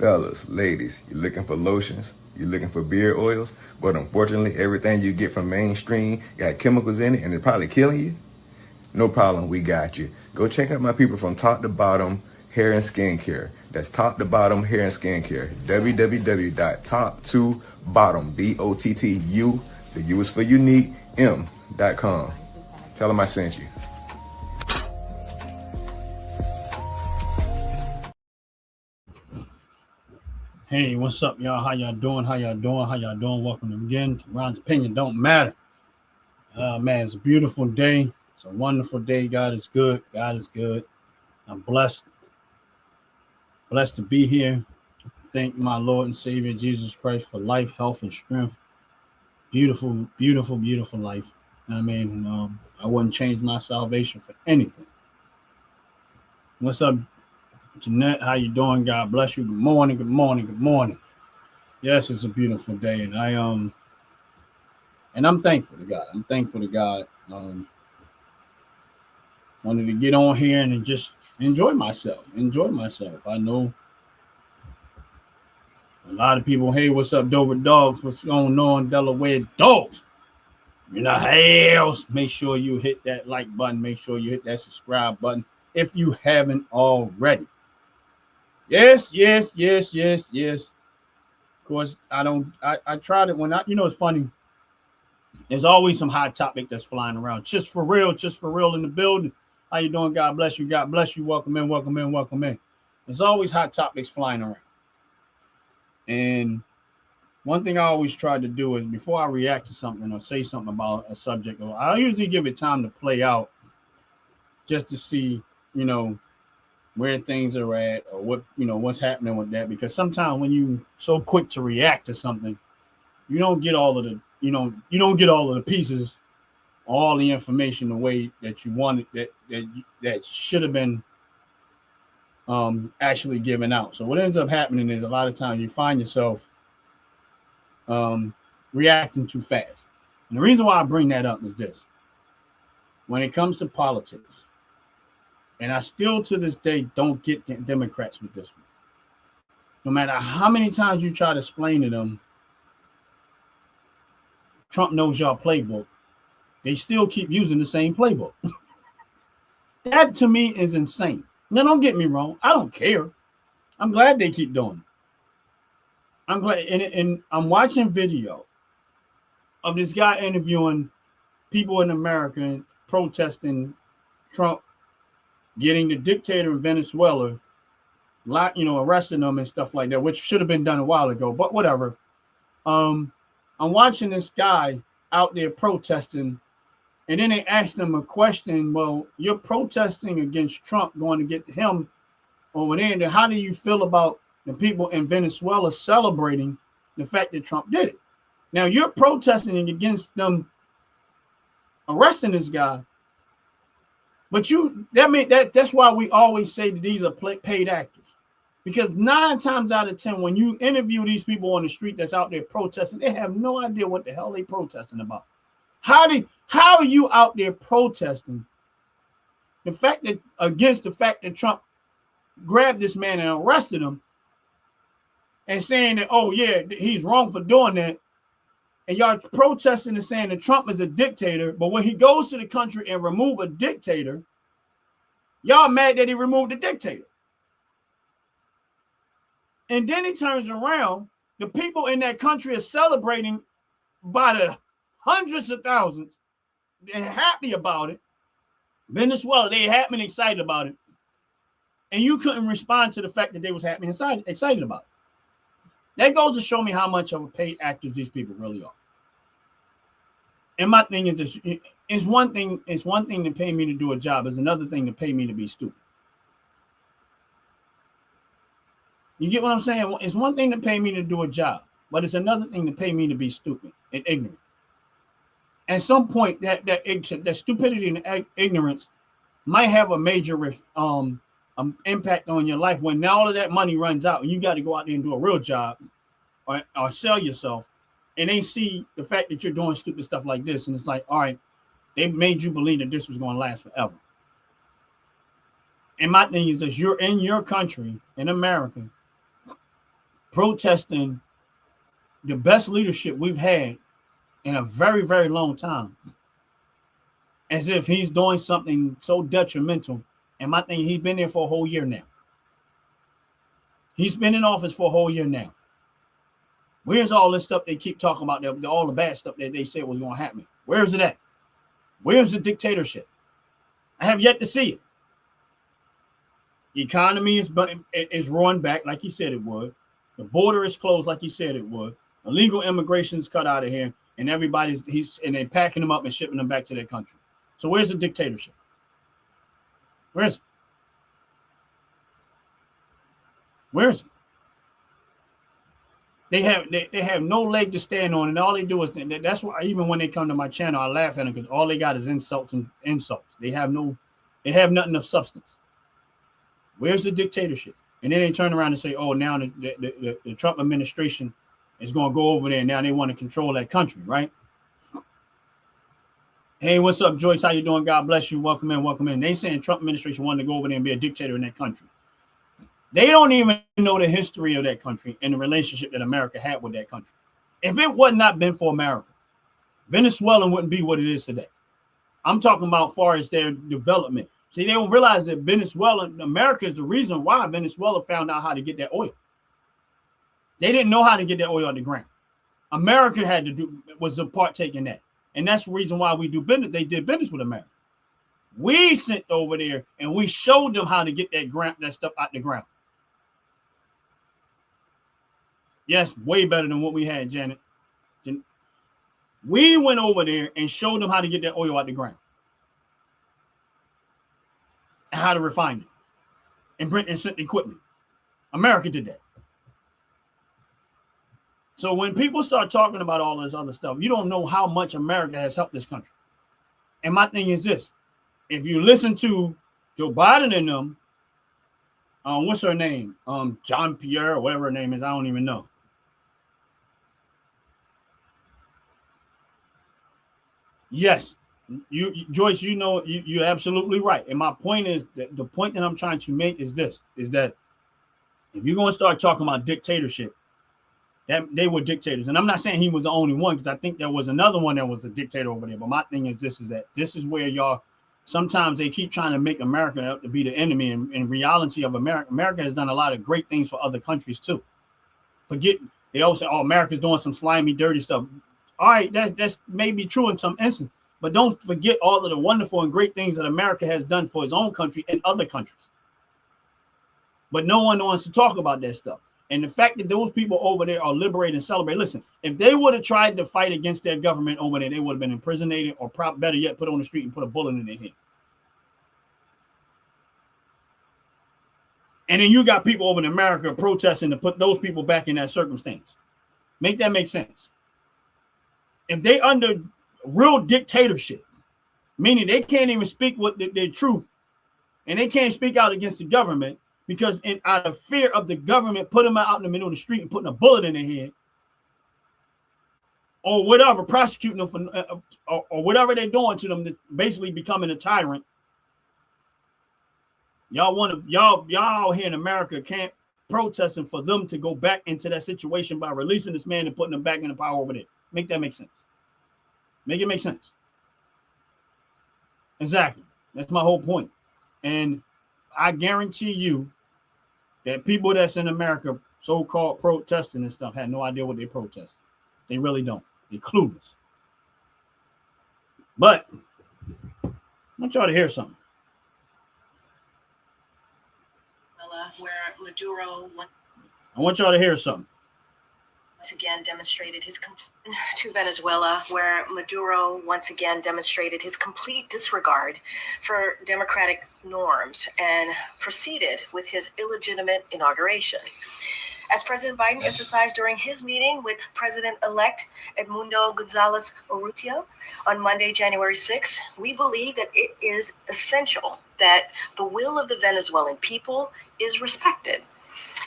Fellas, ladies, you looking for lotions? You looking for beard oils? But unfortunately, everything you get from mainstream got chemicals in it and it's probably killing you? No problem, we got you. Go check out my people from Top to Bottom Hair and Skincare. That's Top to Bottom Hair and Skincare. www.top2bottom, BOTTU, the U is for unique, M.com. Tell them I sent you. Hey, what's up, y'all? How y'all doing? How y'all doing? How y'all doing? Welcome again to Ron's Opinion Don't Matter. Man, it's a beautiful day. It's a wonderful day. God is good. God is good. I'm blessed to be here. Thank my Lord and Savior Jesus Christ for life, health, and strength. Beautiful, beautiful, beautiful life. I mean, I wouldn't change my salvation for anything. What's up, Jeanette? How you doing? God bless you. Good morning. Good morning. Good morning. Yes, it's a beautiful day, and I'm thankful to God. I'm thankful to God. Wanted to get on here and just enjoy myself. I know a lot of people, hey, what's up, Dover Dogs? What's going on, Delaware Dogs? In the house, make sure you hit that like button. Make sure you hit that subscribe button if you haven't already. Yes. Of course, I tried it when it's funny. There's always some hot topic that's flying around. Just for real in the building. How you doing? God bless you. God bless you. Welcome in, welcome in, welcome in. There's always hot topics flying around. And one thing I always try to do is before I react to something or say something about a subject, I usually give it time to play out just to see, where things are at or what's happening with that. Because sometimes when you so quick to react to something, you don't get all of the pieces, all the information the way that you wanted that should have been actually given out. So what ends up happening is a lot of times you find yourself reacting too fast. And the reason why I bring that up is this: when it comes to politics, and I still to this day don't get the Democrats with this one. No matter how many times you try to explain to them, Trump knows y'all playbook, they still keep using the same playbook. That to me is insane. Now, don't get me wrong. I don't care. I'm glad they keep doing it. I'm glad. And I'm watching video of this guy interviewing people in America protesting Trump getting the dictator in Venezuela, arresting them and stuff like that, which should have been done a while ago, but whatever. I'm watching this guy out there protesting, and then they asked him a question. Well, you're protesting against Trump going to get him over there. And how do you feel about the people in Venezuela celebrating the fact that Trump did it? Now, you're protesting against them arresting this guy. But that's why we always say that these are paid actors. Because 9 times out of 10, when you interview these people on the street that's out there protesting, they have no idea what the hell they protesting about. How are you out there protesting the fact that Trump grabbed this man and arrested him and saying that, oh yeah, he's wrong for doing that, and y'all protesting and saying that Trump is a dictator, but when he goes to the country and remove a dictator, y'all mad that he removed the dictator. And then he turns around, the people in that country are celebrating by the hundreds of thousands and happy about it. Venezuela, they happy and excited about it. And you couldn't respond to the fact that they was happy and excited about it. That goes to show me how much of a paid actors these people really are. And my thing is this: it's one thing to pay me to do a job. It's another thing to pay me to be stupid. You get what I'm saying? It's one thing to pay me to do a job, but it's another thing to pay me to be stupid and ignorant. At some point, that stupidity and ignorance might have a major impact on your life when all of that money runs out and you got to go out there and do a real job or sell yourself, and they see the fact that you're doing stupid stuff like this, and it's like, all right, they made you believe that this was going to last forever. And my thing is that you're in your country, in America, protesting the best leadership we've had in a very, very long time, as if he's doing something so detrimental. And my thing, he's been there for a whole year now. He's been in office for a whole year now. Where's all this stuff they keep talking about, all the bad stuff that they said was going to happen? Where's it at? Where's the dictatorship? I have yet to see it. The economy is roaring back like he said it would. The border is closed like he said it would. Illegal immigration is cut out of here, and they're packing them up and shipping them back to their country. So where's the dictatorship? Where is it? Where is it? They have no leg to stand on, and all they do is that's why even when they come to my channel, I laugh at them because all they got is insults and insults. They have nothing of substance. Where's the dictatorship? And then they turn around and say, "Oh, now the Trump administration is going to go over there. And now they want to control that country, right?" Hey, what's up, Joyce? How you doing? God bless you. Welcome in, welcome in. They saying Trump administration wanted to go over there and be a dictator in that country. They don't even know the history of that country and the relationship that America had with that country. If it would not been for America, Venezuela wouldn't be what it is today. I'm talking about far as their development. See, they don't realize that America is the reason why Venezuela found out how to get that oil. They didn't know how to get that oil on the ground. America was a partake in that. And that's the reason why we do business. They did business with America. We sent over there and we showed them how to get that stuff out the ground. Yes, way better than what we had, Janet. We went over there and showed them how to get that oil out the ground. And how to refine it. And sent equipment. America did that. So when people start talking about all this other stuff, you don't know how much America has helped this country. And my thing is this. If you listen to Joe Biden and them, what's her name? John Pierre, or whatever her name is, I don't even know. Yes, Joyce, you know, you're absolutely right. And my point is that the point that I'm trying to make is this, is that if you're going to start talking about dictatorship, that they were dictators. And I'm not saying he was the only one, because I think there was another one that was a dictator over there. But my thing is this, is that this is where y'all, sometimes they keep trying to make America out to be the enemy. And in reality of America has done a lot of great things for other countries too. They always say, oh, America's doing some slimy, dirty stuff. All right, that's maybe true in some instances, but don't forget all of the wonderful and great things that America has done for its own country and other countries. But no one wants to talk about that stuff. And the fact that those people over there are liberated and celebrate. Listen, if they would have tried to fight against their government over there, they would have been imprisoned or better yet, put on the street and put a bullet in their head. And then you got people over in America protesting to put those people back in that circumstance. Make that make sense. If they under real dictatorship, meaning they can't even speak with their truth, and they can't speak out against the government because out of fear of the government putting them out in the middle of the street and putting a bullet in their head, or whatever, prosecuting them for, or whatever they're doing to them, basically becoming a tyrant. Y'all here in America can't protesting for them to go back into that situation by releasing this man and putting them back in the power over there. Make that make sense. Make it make sense. Exactly. That's my whole point. And I guarantee you that people that's in America, so-called protesting and stuff, had no idea what they protested. They really don't. They're clueless. But I want y'all to hear something. Where Maduro I want y'all to hear something. once again demonstrated his to Venezuela, where Maduro once again demonstrated his complete disregard for democratic norms and proceeded with his illegitimate inauguration. As President Biden emphasized during his meeting with President-elect Edmundo Gonzalez Urrutia on Monday, January 6, we believe that it is essential that the will of the Venezuelan people is respected.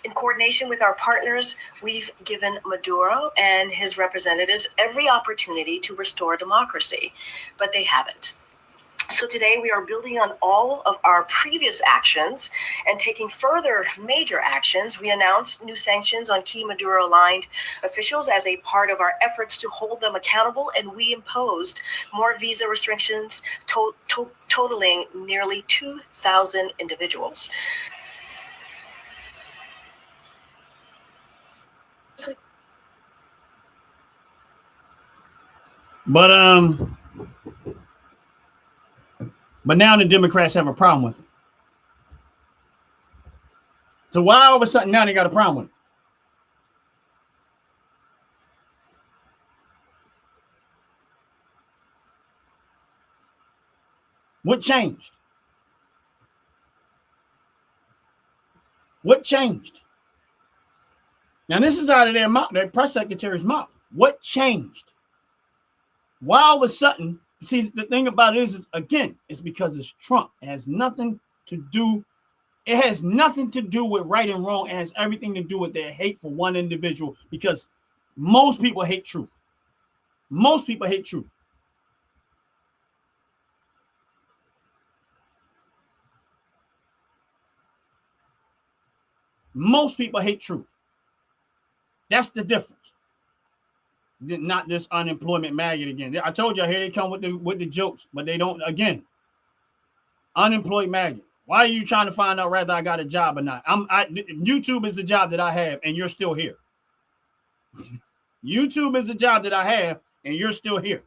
In coordination with our partners, we've given Maduro and his representatives every opportunity to restore democracy, but they haven't. So today we are building on all of our previous actions and taking further major actions. We announced new sanctions on key Maduro-aligned officials as a part of our efforts to hold them accountable, and we imposed more visa restrictions totaling nearly 2,000 individuals. But now the Democrats have a problem with it. So why all of a sudden now they got a problem with it? What changed? What changed? Now this is out of their mouth, their press secretary's mouth. What changed? Why all of a sudden? See, the thing about it is again, it's because it's Trump. It has nothing to do. It has nothing to do with right and wrong. It has everything to do with their hate for one individual, because most people hate truth. Most people hate truth. Most people hate truth. That's the difference. Not this unemployment maggot again. I told you, here they come with the jokes, but they don't. Again, unemployed maggot. Why are you trying to find out whether I got a job or not? YouTube is the job that I have, and you're still here. YouTube is the job that I have, and you're still here.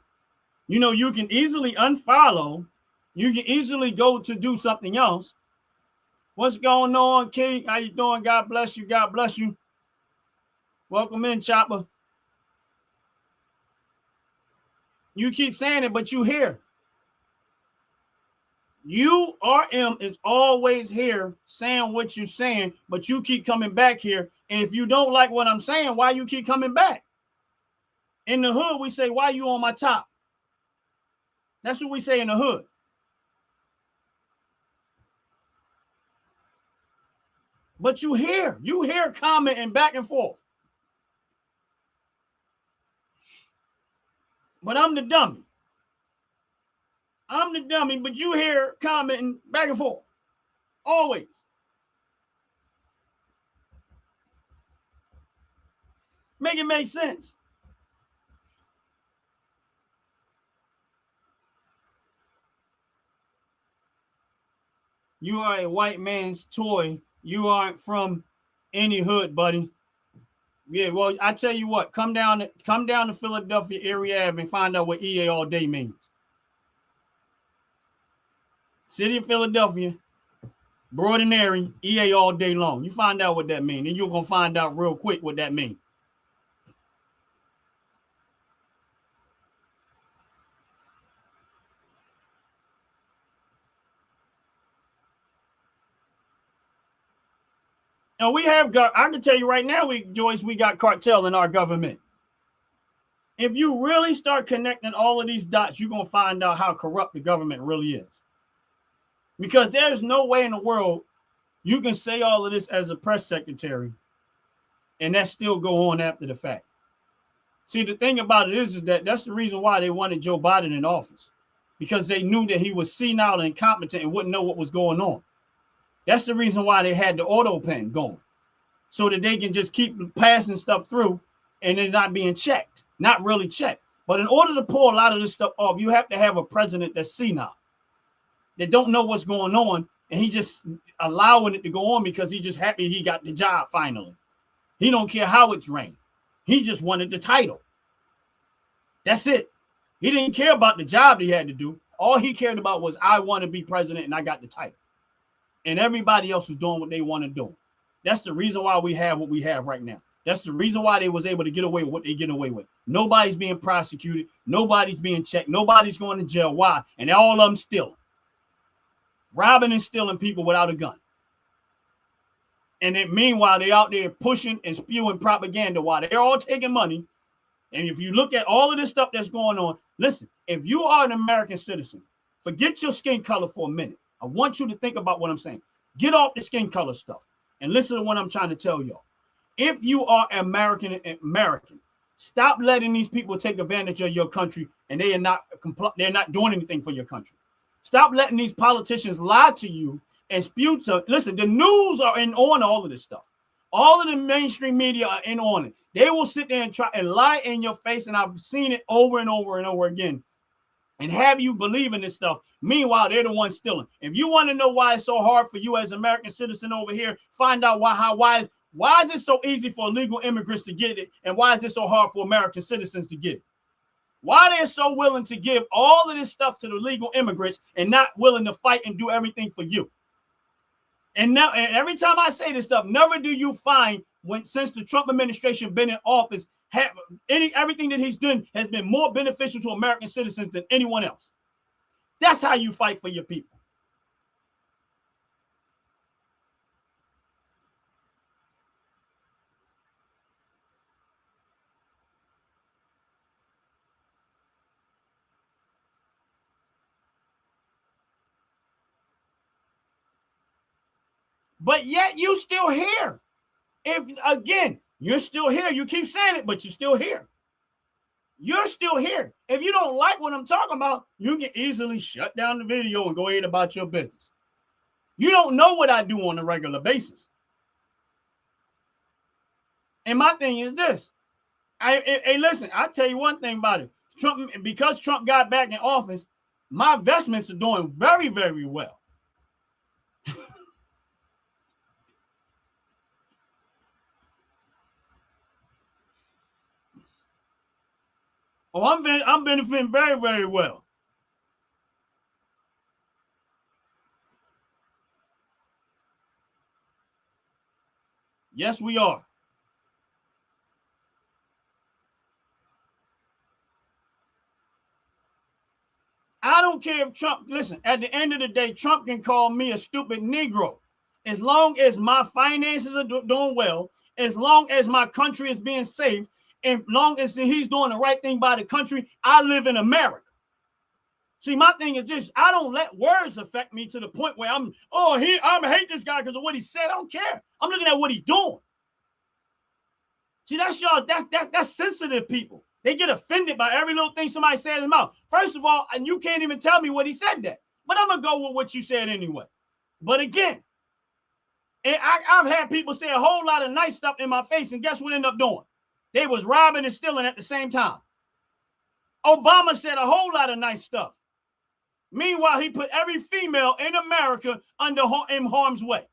You know, you can easily unfollow. You can easily go to do something else. What's going on, King? How you doing? God bless you. God bless you. Welcome in, Chopper. You keep saying it, but you here. URM is always here saying what you're saying, but you keep coming back here. And if you don't like what I'm saying, why you keep coming back? In the hood, we say, why you on my top? That's what we say in the hood. But you hear commenting back and forth. But I'm the dummy. I'm the dummy, but you hear commenting back and forth. Always. Make it make sense. You are a white man's toy. You aren't from any hood, buddy. Yeah, well, I tell you what, come down to Philadelphia area and find out what EA all day means. City of Philadelphia, Broadinary, EA all day long. You find out what that means, and you're gonna find out real quick what that means. Now we have got, I can tell you right now, Joyce, we got cartel in our government. If you really start connecting all of these dots, you're going to find out how corrupt the government really is. Because there's no way in the world you can say all of this as a press secretary and that still go on after the fact. See, the thing about it is that that's the reason why they wanted Joe Biden in office, because they knew that he was senile and incompetent and wouldn't know what was going on. That's the reason why they had the auto pen going, so that they can just keep passing stuff through and they're not being checked, not really checked. But in order to pull a lot of this stuff off, you have to have a president that's senile, that don't know what's going on, and he just allowing it to go on because he just happy he got the job finally. He don't care how it's rained. He just wanted the title. That's it. He didn't care about the job he had to do. All he cared about was, I want to be president and I got the title. And everybody else was doing what they want to do. That's the reason why we have what we have right now. That's the reason why they was able to get away with what they get away with. Nobody's being prosecuted. Nobody's being checked. Nobody's going to jail. Why? And all of them stealing. Robbing and stealing people without a gun. And then meanwhile, they out there pushing and spewing propaganda while they're all taking money. And if you look at all of this stuff that's going on, listen, if you are an American citizen, forget your skin color for a minute. I want you to think about what I'm saying. Get off the skin color stuff and listen to what I'm trying to tell y'all. If you are American, stop letting these people take advantage of your country, and they're not doing anything for your country. Stop letting these politicians lie to you and spew to. Listen, the news are in on all of this stuff. All of the mainstream media are in on it. They will sit there and try and lie in your face, and I've seen it over and over and over again, and have you believe in this stuff. Meanwhile, they're the ones stealing. If you want to know why it's so hard for you as an American citizen over here, find out why is it so easy for illegal immigrants to get it, and why is it so hard for American citizens to get it? Why they're so willing to give all of this stuff to the legal immigrants and not willing to fight and do everything for you? And now, and every time I say this stuff, never do you find since the Trump administration been in office, everything that he's done has been more beneficial to American citizens than anyone else. That's how you fight for your people. But yet you still here. If again, you're still here. You keep saying it, but you're still here. You're still here. If you don't like what I'm talking about, you can easily shut down the video and go ahead about your business. You don't know what I do on a regular basis. And my thing is this. Hey, listen, I'll tell you one thing about it. Because Trump got back in office, my investments are doing very, very well. Oh, I'm benefiting very, very well. Yes, we are. I don't care if Trump, listen, at the end of the day, Trump can call me a stupid Negro. As long as my finances are doing well, as long as my country is being safe, and long as he's doing the right thing by the country, I live in America. See, my thing is this: I don't let words affect me to the point where I'm hate this guy because of what he said. I don't care. I'm looking at what he's doing. See, that's y'all. That's sensitive people. They get offended by every little thing somebody said in his mouth. First of all, and you can't even tell me what he said that. But I'm gonna go with what you said anyway. But again, and I've had people say a whole lot of nice stuff in my face, and guess what ended up doing? They was robbing and stealing at the same time. Obama said a whole lot of nice stuff. Meanwhile, he put every female in America in harm's way.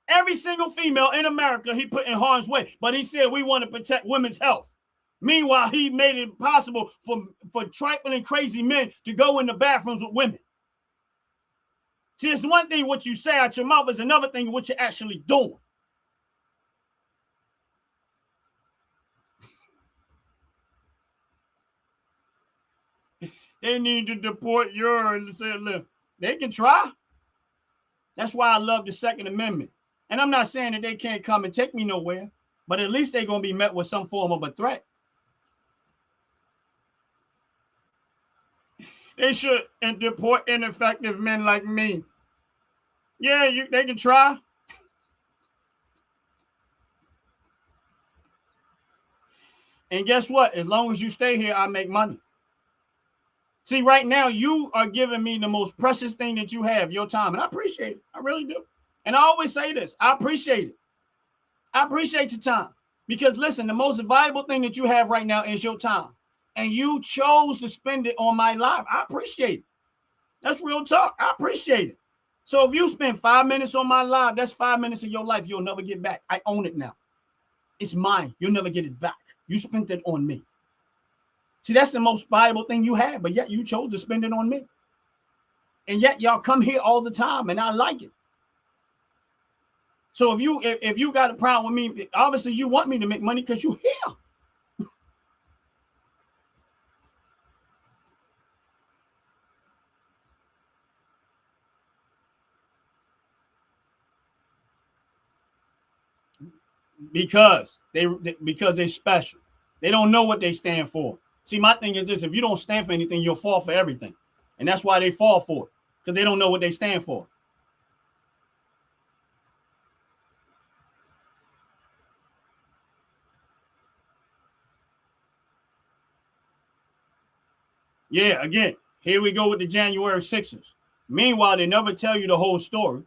Every single female in America he put in harm's way. But he said we want to protect women's health. Meanwhile, he made it impossible for trifling crazy men to go in the bathrooms with women. See, it's one thing what you say out your mouth, is another thing what you're actually doing. They need to deport your. They can try. That's why I love the Second Amendment. And I'm not saying that they can't come and take me nowhere, but at least they're going to be met with some form of a threat. They should deport ineffective men like me. Yeah, they can try. And guess what? As long as you stay here, I make money. See, right now, you are giving me the most precious thing that you have, your time. And I appreciate it. I really do. And I always say this. I appreciate it. I appreciate your time. Because, listen, the most valuable thing that you have right now is your time. And you chose to spend it on my life. I appreciate it. That's real talk. I appreciate it. So if you spend 5 minutes on my live, that's 5 minutes of your life you'll never get back. I own it now. It's mine. You'll never get it back. You spent it on me. See, that's the most valuable thing you have, but yet you chose to spend it on me. And yet y'all come here all the time, and I like it. So if you got a problem with me, obviously you want me to make money because you're here. Because they're special. They don't know what they stand for. See, my thing is this: if you don't stand for anything, you'll fall for everything. And that's why they fall for it, because they don't know what they stand for. Yeah, again, Here we go with the January 6th. Meanwhile, they never tell you the whole story.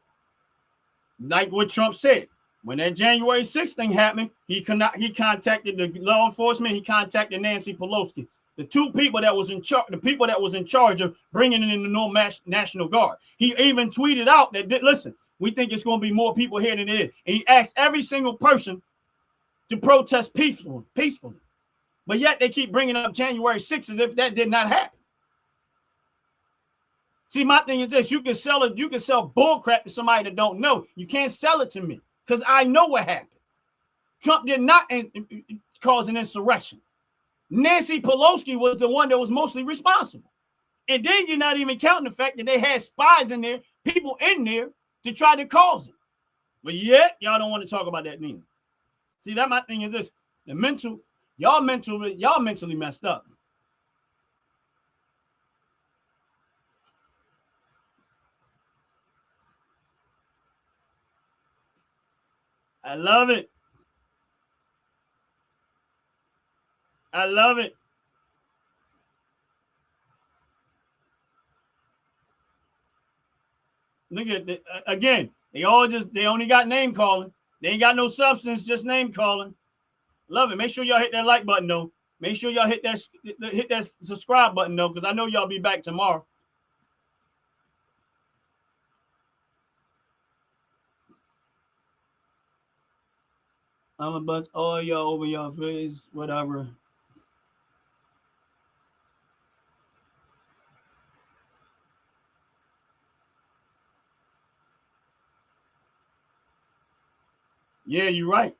Like what Trump said. When that January 6th thing happened, he contacted the law enforcement. He contacted Nancy Pelosi, the two people that was in charge, the people that was in charge of bringing in the no National Guard. He even tweeted out that, listen, we think it's going to be more people here than it is. And he asked every single person to protest peacefully. But yet they keep bringing up January 6th as if that did not happen. See, my thing is this: you can sell bull crap to somebody that don't know. You can't sell it to me because I know what happened. Trump did not cause an insurrection. Nancy Pelosi was the one that was mostly responsible. And then you're not even counting the fact that they had spies in there, people in there to try to cause it. But yet, y'all don't want to talk about that neither. See, that my thing is this: y'all mentally messed up. I love it. I love it. Look at it. Again, they only got name calling. They ain't got no substance, just name calling. Love it. Make sure y'all hit that like button though. Make sure y'all hit that subscribe button though, because I know y'all be back tomorrow. I'm gonna bust all y'all over your face, whatever. Yeah, you're right.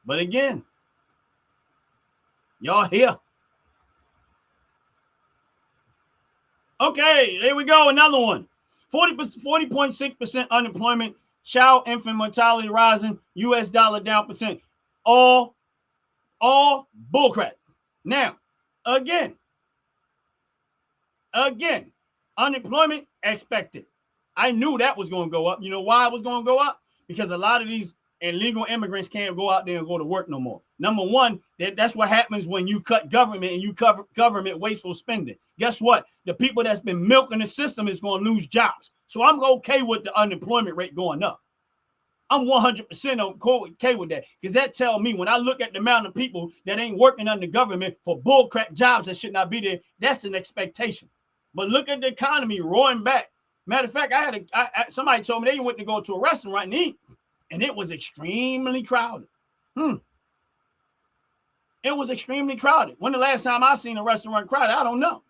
But again, y'all here. Okay, there we go. Another one. 40.6% unemployment. Child infant mortality rising, US dollar down percent. All bullcrap. Now, again, unemployment expected. I knew that was going to go up. You know why it was going to go up? Because a lot of these illegal immigrants can't go out there and go to work no more. Number one, that's what happens when you cut government and you cover government wasteful spending. Guess what? The people that's been milking the system is going to lose jobs. So I'm okay with the unemployment rate going up. I'm 100% okay with that, because that tells me when I look at the amount of people that ain't working under government for bullcrap jobs that should not be there, that's an expectation. But look at the economy roaring back. Matter of fact, somebody told me they went to go to a restaurant and eat, and it was extremely crowded. It was extremely crowded. When the last time I seen a restaurant crowded, I don't know.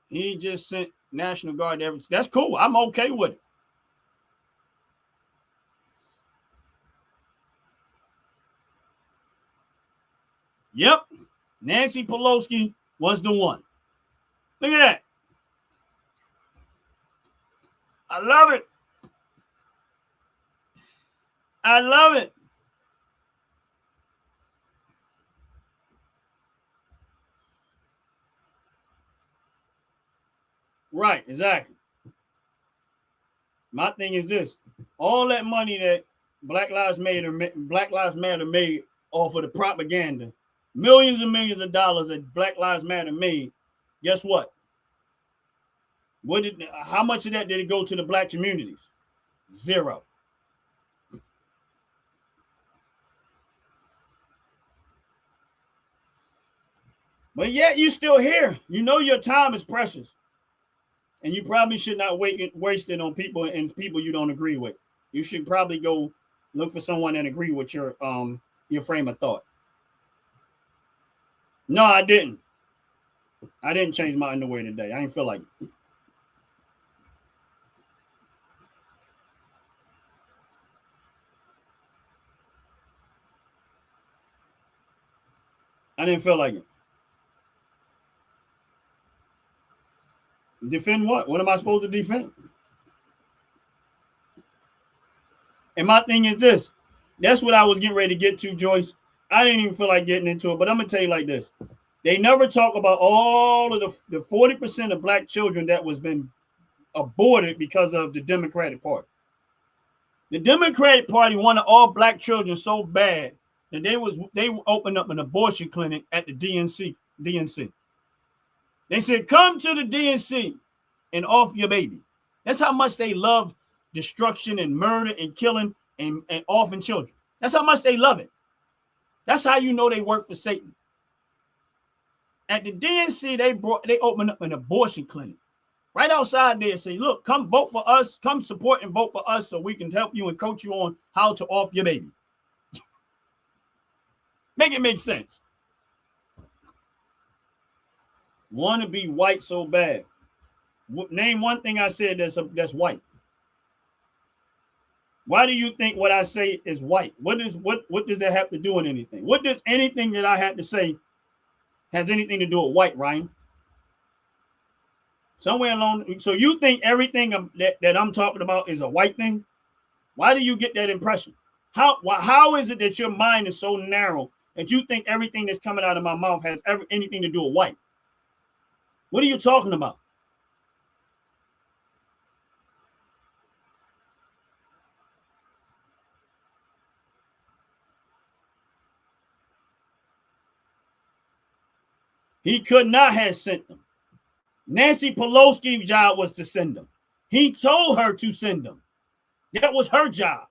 He just sent National Guard to everything. That's cool. I'm okay with it. Yep. Nancy Pelosi was the one. Look at that. I love it. I love it. Right, exactly. My thing is this: all that money that Black Lives Matter made off of the propaganda, millions and millions of dollars that Black Lives Matter made. Guess what? How much of that did it go to the black communities? Zero. But yet you still here. You know your time is precious. And you probably should not waste it on people you don't agree with. You should probably go look for someone that agree with your frame of thought. No, I didn't. I didn't change my underwear today. I didn't feel like it. I didn't feel like it. Defend what? What am I supposed to defend? And my thing is this. That's what I was getting ready to get to, Joyce. I didn't even feel like getting into it, but I'm going to tell you like this. They never talk about all of the 40% of black children that was been aborted because of the Democratic Party. The Democratic Party wanted all black children so bad that they opened up an abortion clinic at the DNC. They said, come to the DNC and off your baby. That's how much they love destruction and murder and killing and orphan children. That's how much they love it. That's how you know they work for Satan. At the DNC, they opened up an abortion clinic right outside there. Say, look, come vote for us. Come support and vote for us so we can help you and coach you on how to off your baby. Make it make sense. Want to be white so bad. Name one thing I said that's white. Why do you think what I say is white? What does that have to do with anything? What does anything that I had to say has anything to do with white, Ryan? Somewhere along. So you think everything that I'm talking about is a white thing? Why do you get that impression? How is it that your mind is so narrow that you think everything that's coming out of my mouth has anything to do with white? What are you talking about? He could not have sent them. Nancy Pelosi's job was to send them. He told her to send them. That was her job.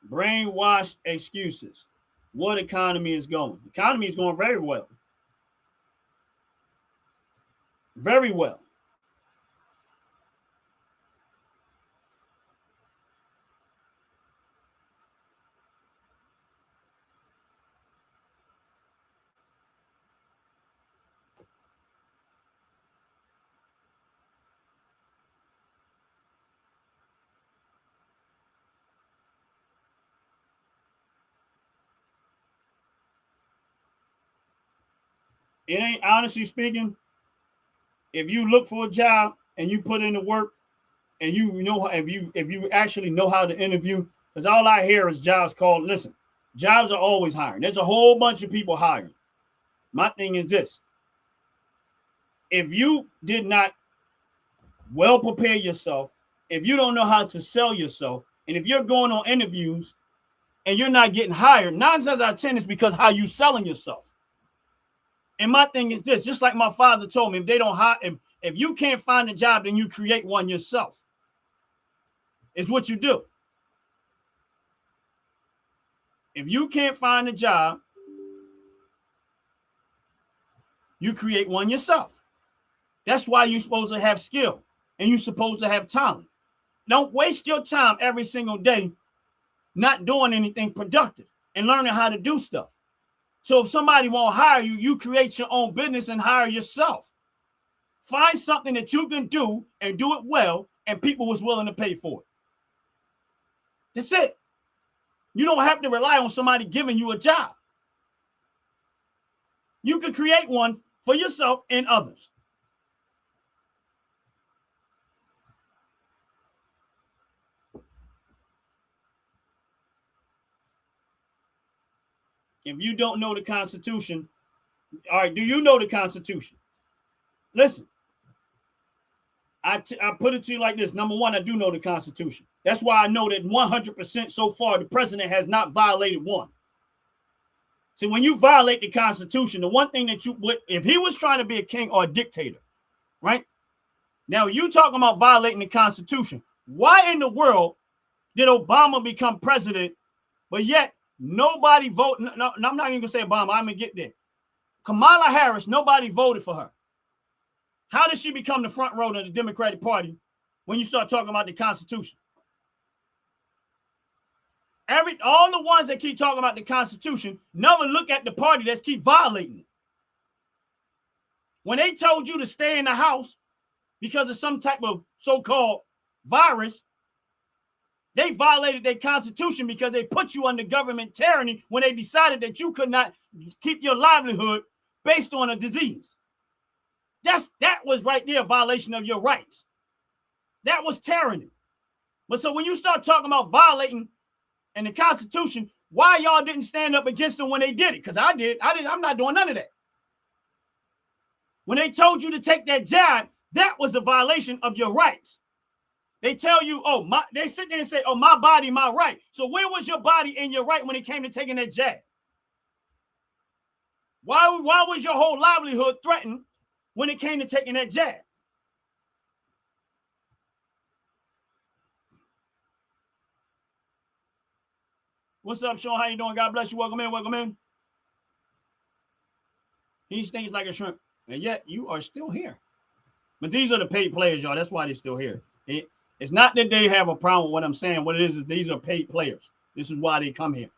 Brainwashed excuses. What economy is going? The economy is going very well. Very well. It ain't, honestly speaking, if you look for a job and you put in the work and you know, if you actually know how to interview, because all I hear is jobs called, listen, jobs are always hiring. There's a whole bunch of people hiring. My thing is this. If you did not well prepare yourself, if you don't know how to sell yourself, and if you're going on interviews and you're not getting hired, 9 times out of 10 is because how you selling yourself. And my thing is this, just like my father told me, if they don't hire, if you can't find a job, then you create one yourself. It's what you do. If you can't find a job, you create one yourself. That's why you're supposed to have skill and you're supposed to have talent. Don't waste your time every single day not doing anything productive and learning how to do stuff. So if somebody won't hire you, you create your own business and hire yourself. Find something that you can do and do it well, and people was willing to pay for it. That's it. You don't have to rely on somebody giving you a job. You can create one for yourself and others. If you don't know the Constitution, all right, do you know the Constitution? Listen, I put it to you like this. Number one, I do know the Constitution. That's why I know that 100% so far the president has not violated one. See, when you violate the Constitution, the one thing that you would, if he was trying to be a king or a dictator, right? Now, you talking about violating the Constitution. Why in the world did Obama become president, but yet nobody voted? No, I'm not even going to say Obama. I'm going to get there. Kamala Harris, nobody voted for her. How did she become the front row of the Democratic Party when you start talking about the Constitution? All the ones that keep talking about the Constitution never look at the party that keep violating it. When they told you to stay in the house because of some type of so-called virus, they violated their Constitution because they put you under government tyranny when they decided that you could not keep your livelihood based on a disease. That was right there a violation of your rights. That was tyranny. But so when you start talking about violating in the Constitution, why y'all didn't stand up against them when they did it? Because I did. I'm not doing none of that. When they told you to take that job, that was a violation of your rights. They tell you, oh, they sit there and say, oh, my body, my right. So where was your body and your right when it came to taking that jab? Why was your whole livelihood threatened when it came to taking that jab? What's up, Sean? How you doing? God bless you. Welcome in. Welcome in. He stings like a shrimp, and yet you are still here. But these are the paid players, y'all. That's why they're still here. It's not that they have a problem with what I'm saying. What it is these are paid players. This is why they come here.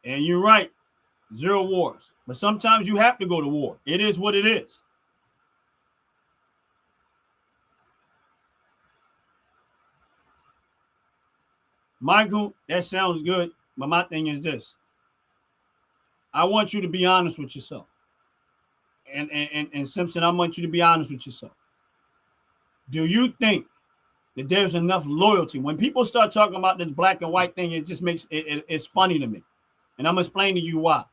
And you're right. 0 wars. But sometimes you have to go to war. It is what it is. Michael, that sounds good. But my thing is this. I want you to be honest with yourself. And Simpson, I want you to be honest with yourself. Do you think that there's enough loyalty? When people start talking about this black and white thing, it just makes it's funny to me. And I'm going to explain to you why.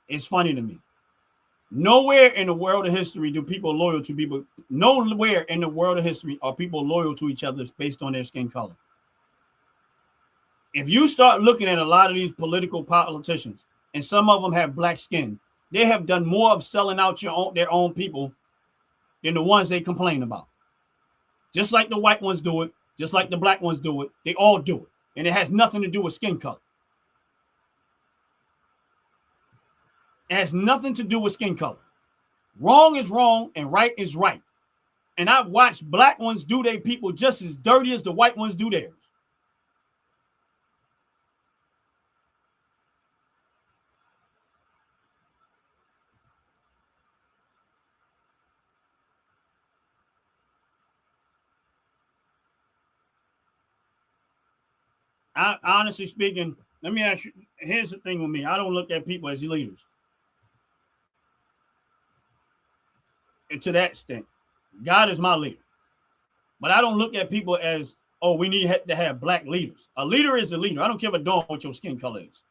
It's funny to me. Nowhere in the world of history do people loyal to people. Nowhere in the world of history are people loyal to each other based on their skin color. If you start looking at a lot of these political politicians, and some of them have black skin, they have done more of selling out their own people than the ones they complain about. Just like the white ones do it, just like the black ones do it, they all do it. And it has nothing to do with skin color. It has nothing to do with skin color. Wrong is wrong and right is right. And I've watched black ones do their people just as dirty as the white ones do theirs. Honestly speaking, let me ask you, here's the thing with me. I don't look at people as leaders. And to that extent, God is my leader. But I don't look at people as, oh, we need to have black leaders. A leader is a leader. I don't give a darn what your skin color is.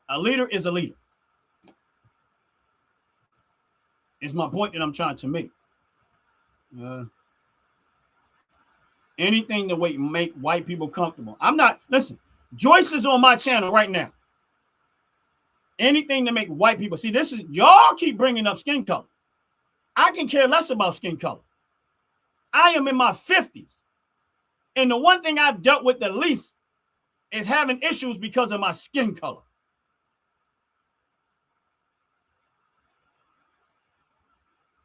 A leader is a leader. It's my point that I'm trying to make. Anything to make white people comfortable. Listen, Joyce is on my channel right now. Anything to make white people, see, this is, y'all keep bringing up skin color. I can care less about skin color. I am in my 50s. And the one thing I've dealt with the least is having issues because of my skin color.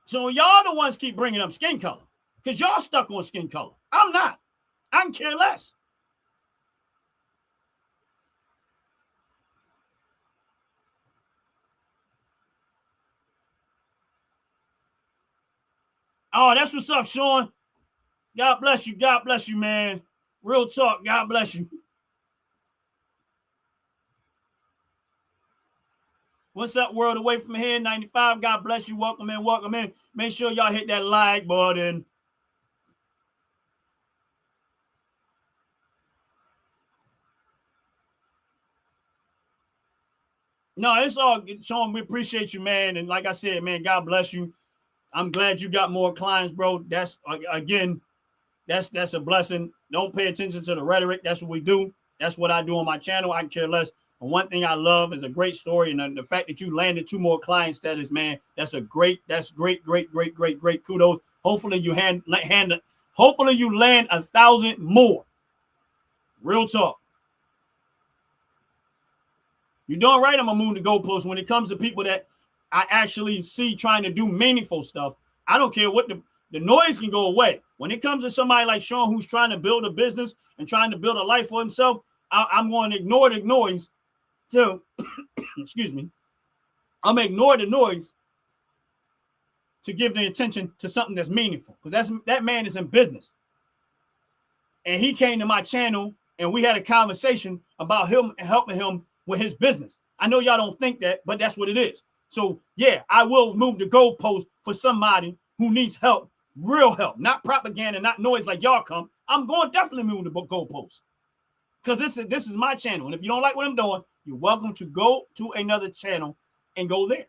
So y'all the ones keep bringing up skin color because y'all stuck on skin color. I'm not. I can care less. Oh, that's what's up, Sean. God bless you. God bless you, man. Real talk. God bless you. What's up, world away from here? 95. God bless you. Welcome in. Welcome in. Make sure y'all hit that like button. No, it's all good, Sean. We appreciate you, man. And like I said, man, God bless you. I'm glad you got more clients, bro. That's again, that's a blessing. Don't pay attention to the rhetoric. That's what we do. That's what I do on my channel. I can care less. And one thing I love is a great story. And the fact that you landed 2 more clients, that's great, great. Kudos. Hopefully you hopefully you land 1,000 more. Real talk. You're doing right. I'm gonna move the goalposts when it comes to people that I actually see trying to do meaningful stuff. I don't care what the noise can go away. When it comes to somebody like Sean who's trying to build a business and trying to build a life for himself, I'm going to ignore the noise too. Excuse me. I'm going to ignore the noise to give the attention to something that's meaningful because that man is in business. And he came to my channel and we had a conversation about him helping him with his business. I know y'all don't think that, but that's what it is. So yeah, I will move the goalpost for somebody who needs help, real help, not propaganda, not noise like y'all come. I'm going to definitely move the goalpost because this is my channel, and if you don't like what I'm doing, you're welcome to go to another channel and go there.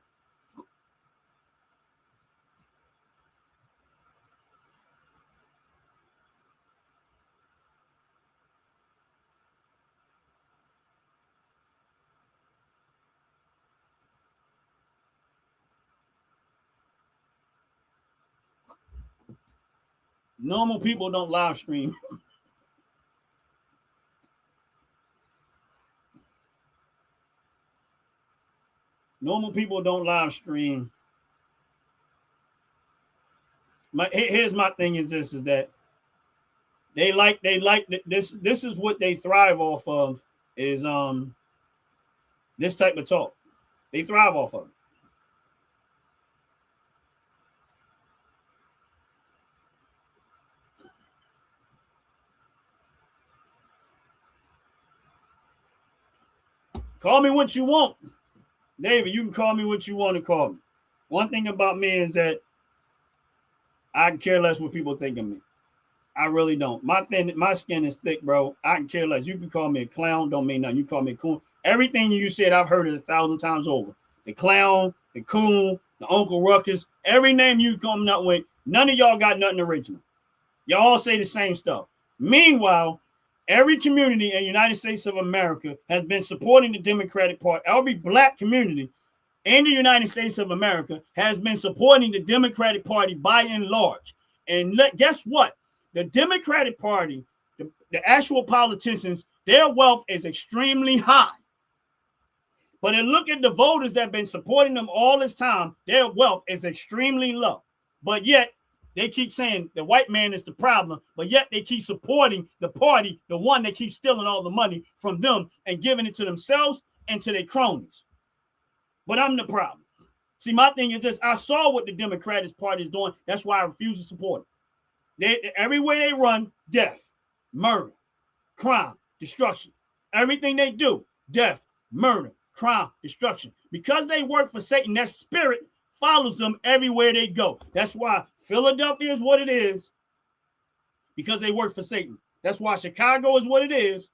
Normal people don't live stream. Normal people don't live stream. Here's my thing is this, is that they like this is what they thrive off of is this type of talk. They thrive off of it. Call me what you want. David, you can call me what you want to call me. One thing about me is that I can care less what people think of me. I really don't. My skin is thick, bro. I can care less. You can call me a clown, don't mean nothing. You call me a coon. Everything you said, I've heard it 1,000 times over. The clown, the coon, the Uncle Ruckus, every name you come up with, none of y'all got nothing original. Y'all all say the same stuff. Meanwhile, every community in the United States of America has been supporting the Democratic Party. Every black community in the United States of America has been supporting the Democratic Party by and large. And guess what? The Democratic Party, the actual politicians, their wealth is extremely high. But then look at the voters that have been supporting them all this time. Their wealth is extremely low. But yet, they keep saying the white man is the problem, but yet they keep supporting the party, the one that keeps stealing all the money from them and giving it to themselves and to their cronies. But I'm the problem. See, my thing is this. I saw what the Democratic Party is doing. That's why I refuse to support it. Everywhere they run, death, murder, crime, destruction. Everything they do, death, murder, crime, destruction. Because they work for Satan, that spirit follows them everywhere they go. That's why Philadelphia is what it is, because they work for Satan. That's why Chicago is what it is,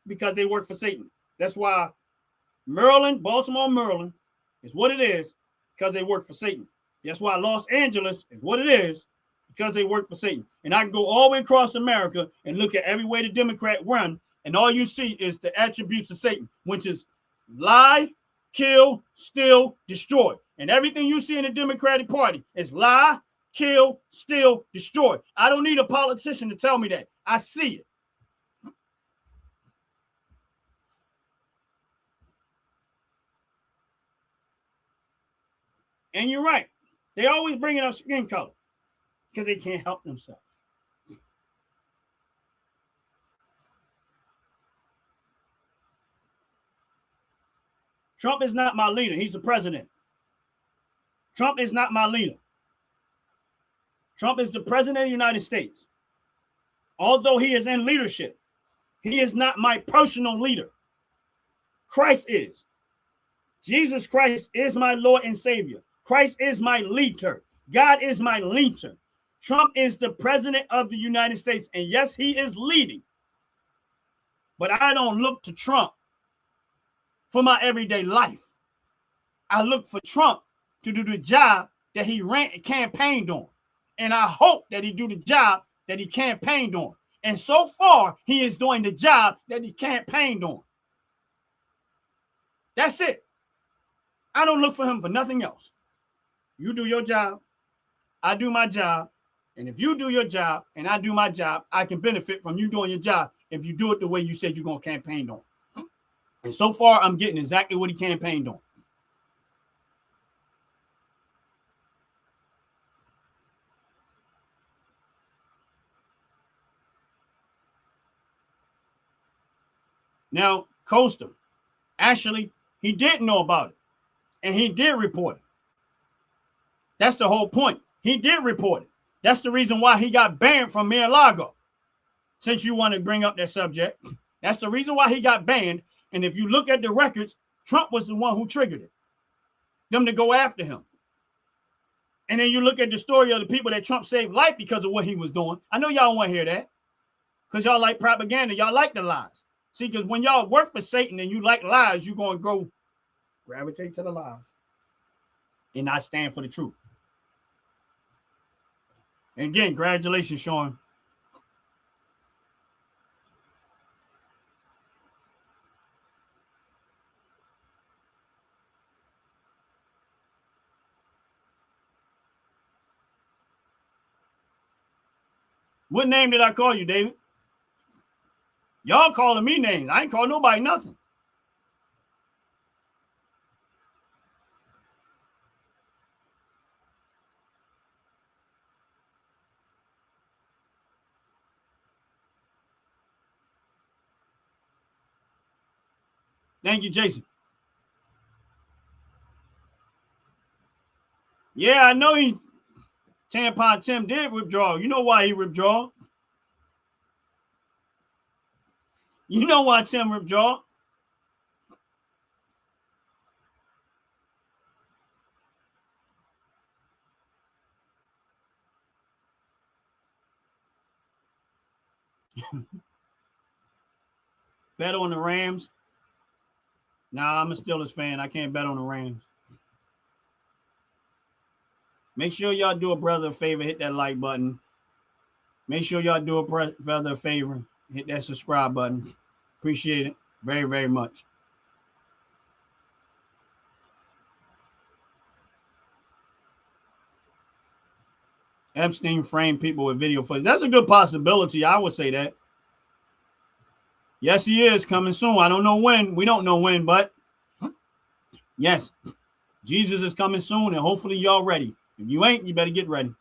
because they work for Satan. That's why Maryland, Baltimore, Maryland is what it is, because they work for Satan. That's why Los Angeles is what it is, because they work for Satan. And I can go all the way across America and look at every way the Democrat run, and all you see is the attributes of Satan, which is lie, kill, steal, destroy. And everything you see in the Democratic Party is lie, kill, steal, destroy. I don't need a politician to tell me that. I see it. And you're right. They always bring up skin color because they can't help themselves. Trump is not my leader. He's the president. Trump is not my leader. Trump is the president of the United States. Although he is in leadership, he is not my personal leader. Christ is. Jesus Christ is my Lord and Savior. Christ is my leader. God is my leader. Trump is the president of the United States. And yes, he is leading. But I don't look to Trump for my everyday life. I look for Trump to do the job that he campaigned on. And I hope that he do the job that he campaigned on. And so far, he is doing the job that he campaigned on. That's it. I don't look for him for nothing else. You do your job. I do my job. And if you do your job and I do my job, I can benefit from you doing your job if you do it the way you said you're going to campaign on. And so far, I'm getting exactly what he campaigned on. Now, Costa, actually, he did know about it. And he did report it. That's the whole point. He did report it. That's the reason why he got banned from Mar-a-Lago. since you want to bring up that subject. That's the reason why he got banned. And if you look at the records, Trump was the one who triggered it, them to go after him. And then you look at the story of the people that Trump saved life because of what he was doing. I know y'all want to hear that because y'all like propaganda. Y'all like the lies. See, because when y'all work for Satan and you like lies, you're going to go gravitate to the lies and not stand for the truth. And again, congratulations, Sean. What name did I call you, David? Y'all calling me names. I ain't calling nobody nothing. Thank you, Jason. Yeah, I know Tampon Tim did withdraw. You know why he withdrew? You know why Tim withdrew? Bet on the Rams. Nah, I'm a Steelers fan. I can't bet on the Rams. Make sure y'all do a brother a favor. Hit that like button. Make sure y'all do a brother a favor. Hit that subscribe button. Appreciate it very, very much. Epstein framed people with video footage. That's a good possibility. I would say that. Yes, he is coming soon. I don't know when. We don't know when, but yes, Jesus is coming soon, and hopefully y'all ready. If you ain't, you better get ready.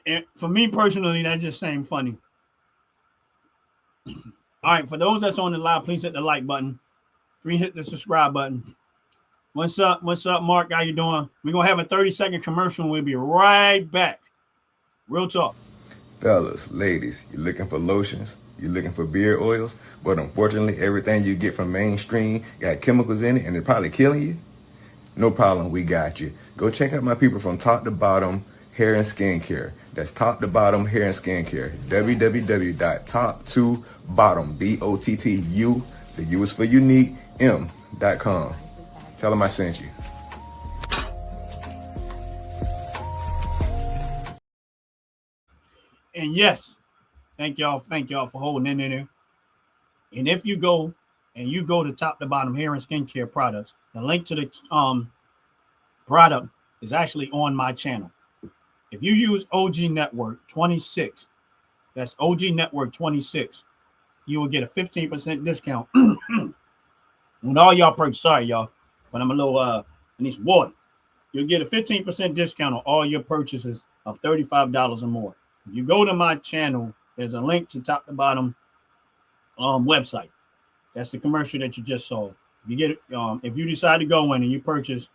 And for me personally, that just seemed funny. All right, for those that's on the live, please hit the like button. Please hit the subscribe button. What's up? What's up, Mark? How you doing? We're going to have a 30-second commercial, and we'll be right back. Real talk. Fellas, ladies, you're looking for lotions, you're looking for beard oils, but unfortunately, everything you get from mainstream got chemicals in it, and they're probably killing you? No problem, we got you. Go check out my people from Top to Bottom Hair and Skincare. That's Top to Bottom Hair and Skincare. www.top2bottom, BOTTU, the U is for unique, M.com. Tell them I sent you. And yes, thank y'all for holding in there. And if you go to Top to Bottom Hair and Skincare products, the link to the product is actually on my channel. If you use OG Network 26, that's OG Network 26, you will get a 15% discount on all y'all purchases. Sorry, y'all, but I'm a little I need some water. You'll get a 15% discount on all your purchases of $35 or more. If you go to my channel, there's a link to Top to Bottom website. That's the commercial that you just saw. You get if you decide to go in and you purchase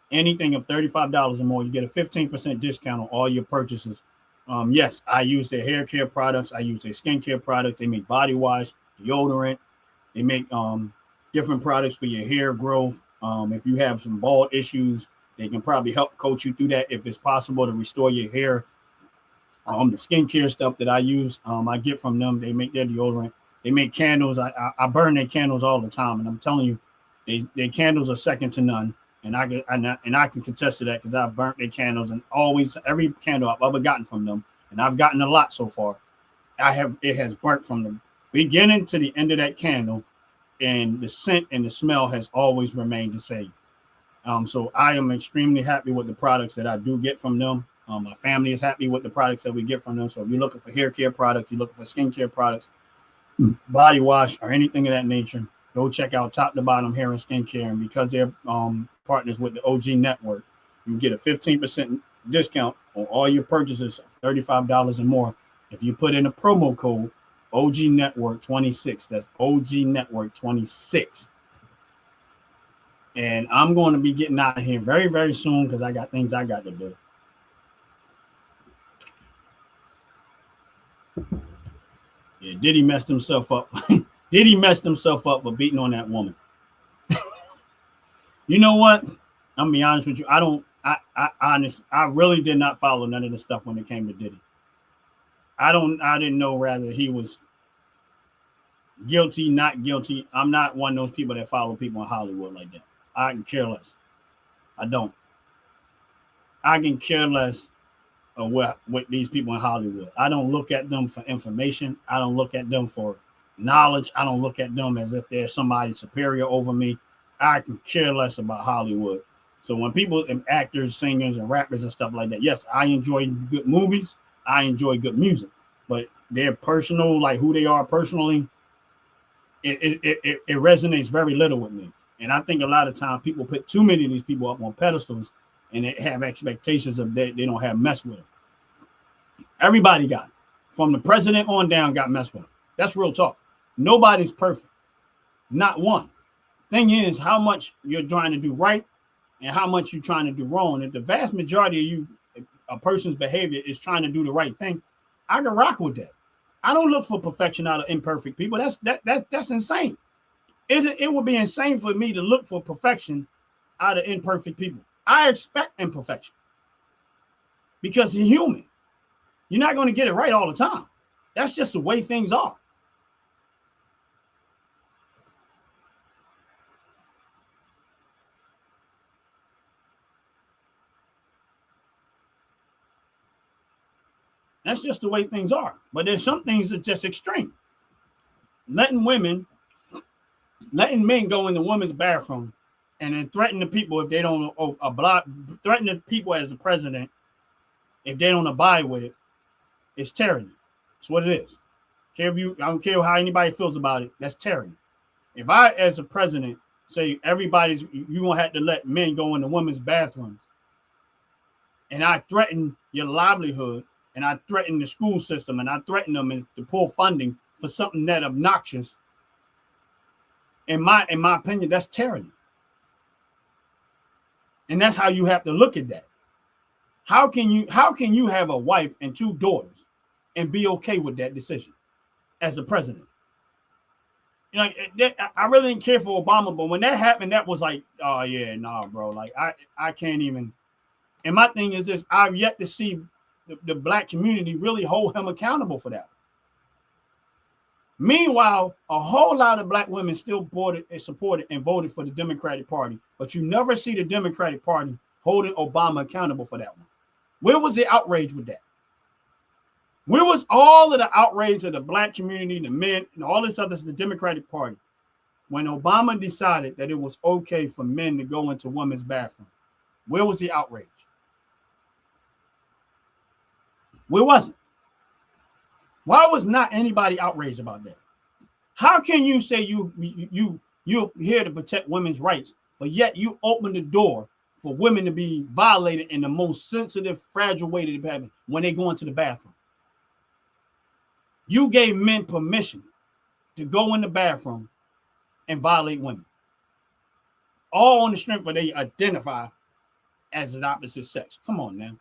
anything of $35 or more, you get a 15% discount on all your purchases. Yes, I use their hair care products. I use their skincare products. They make body wash, deodorant. They make different products for your hair growth. If you have some bald issues, they can probably help coach you through that if it's possible to restore your hair. The skincare stuff that I use, I get from them. They make their deodorant. They make candles. I burn their candles all the time, and I'm telling you, their candles are second to none. And I can contest to that because I've burnt their candles, and always every candle I've ever gotten from them, and I've gotten a lot so far. It has burnt from the beginning to the end of that candle, and the scent and the smell has always remained the same. So I am extremely happy with the products that I do get from them. My family is happy with the products that we get from them. So if you're looking for hair care products, you're looking for skincare products, body wash, or anything of that nature, go check out Top to Bottom Hair and Skincare. And because they're partners with the OG Network, you get a 15% discount on all your purchases, $35 or more. If you put in a promo code OG Network 26, that's OG Network 26. And I'm going to be getting out of here very, very soon because I got things I got to do. Yeah, Diddy messed himself up. Diddy messed himself up for beating on that woman. You know what? I'm gonna be honest with you. I really did not follow none of the stuff when it came to Diddy. I didn't know whether he was guilty, not guilty. I'm not one of those people that follow people in Hollywood like that. I can care less. I don't. I can care less of what these people in Hollywood. I don't look at them for information. I don't look at them for knowledge. I don't look at them as if they're somebody superior over me. I can care less about Hollywood. So when people, actors, singers, and rappers and stuff like that, yes, I enjoy good movies. I enjoy good music. But their personal, like who they are personally, it resonates very little with me. And I think a lot of times people put too many of these people up on pedestals and they have expectations of that they don't have mess with them. Everybody got it. From the president on down got messed with them. That's real talk. Nobody's perfect. Not one. Thing is how much you're trying to do right and how much you're trying to do wrong. If the vast majority of you, a person's behavior is trying to do the right thing, I can rock with that. I don't look for perfection out of imperfect people. That's insane. It would be insane for me to look for perfection out of imperfect people. I expect imperfection because you're human. You're not going to get it right all the time. That's just the way things are. That's just the way things are. But there's some things that's just extreme. Letting men go in the women's bathroom and then threaten the people if they don't threaten the people as the president if they don't abide with it. It's tyranny. That's what it is. I don't care how anybody feels about it. That's tyranny. If I, as a president, say you're gonna have to let men go in the women's bathrooms, and I threaten your livelihood, and I threaten the school system, and I threaten them to pull funding for something that obnoxious, in my opinion, that's tyranny. And that's how you have to look at that. How can you have a wife and 2 daughters and be okay with that decision as a president? You know, I really didn't care for Obama, but when that happened, that was like, oh yeah, nah, bro. Like I can't even. And my thing is this: I've yet to see the black community really hold him accountable for that. Meanwhile, a whole lot of black women still supported and voted for the Democratic Party, but you never see the Democratic Party holding Obama accountable for that one. Where was the outrage with that? Where was all of the outrage of the black community, the men, and all this other, the Democratic Party, when Obama decided that it was okay for men to go into women's bathroom? Where was the outrage? Where was it? Why was not anybody outraged about that? How can you say you're here to protect women's rights, but yet you open the door for women to be violated in the most sensitive, fragile way to happen when they go into the bathroom? You gave men permission to go in the bathroom and violate women, all on the strength where they identify as the opposite sex. Come on now.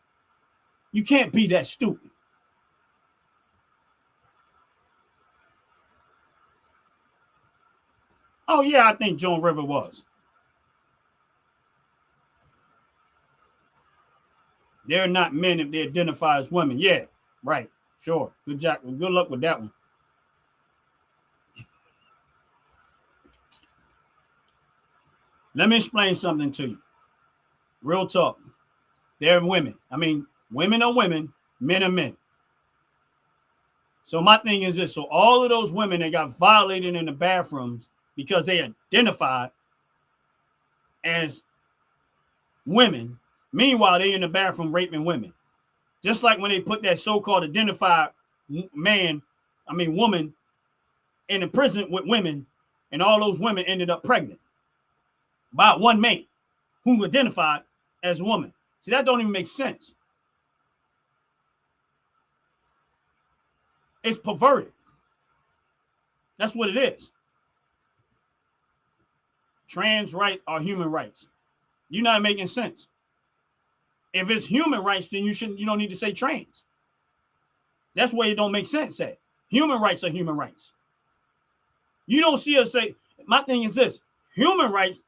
You can't be that stupid. Oh, yeah, I think Joan River was. They're not men if they identify as women. Yeah, right. Sure. Good job. Good luck with that one. Let me explain something to you. Real talk. They're women. I mean, women are women, men are men. So my thing is this. So all of those women that got violated in the bathrooms because they identified as women, meanwhile, they in the bathroom raping women. Just like when they put that so-called identified woman in the prison with women, and all those women ended up pregnant by one man who identified as a woman. See, that don't even make sense. It's perverted. That's what it is. Trans rights are human rights. You're not making sense. If it's human rights, then you don't need to say trans. That's where it don't make sense at. Human rights are human rights. You don't see us say, my thing is this, human rights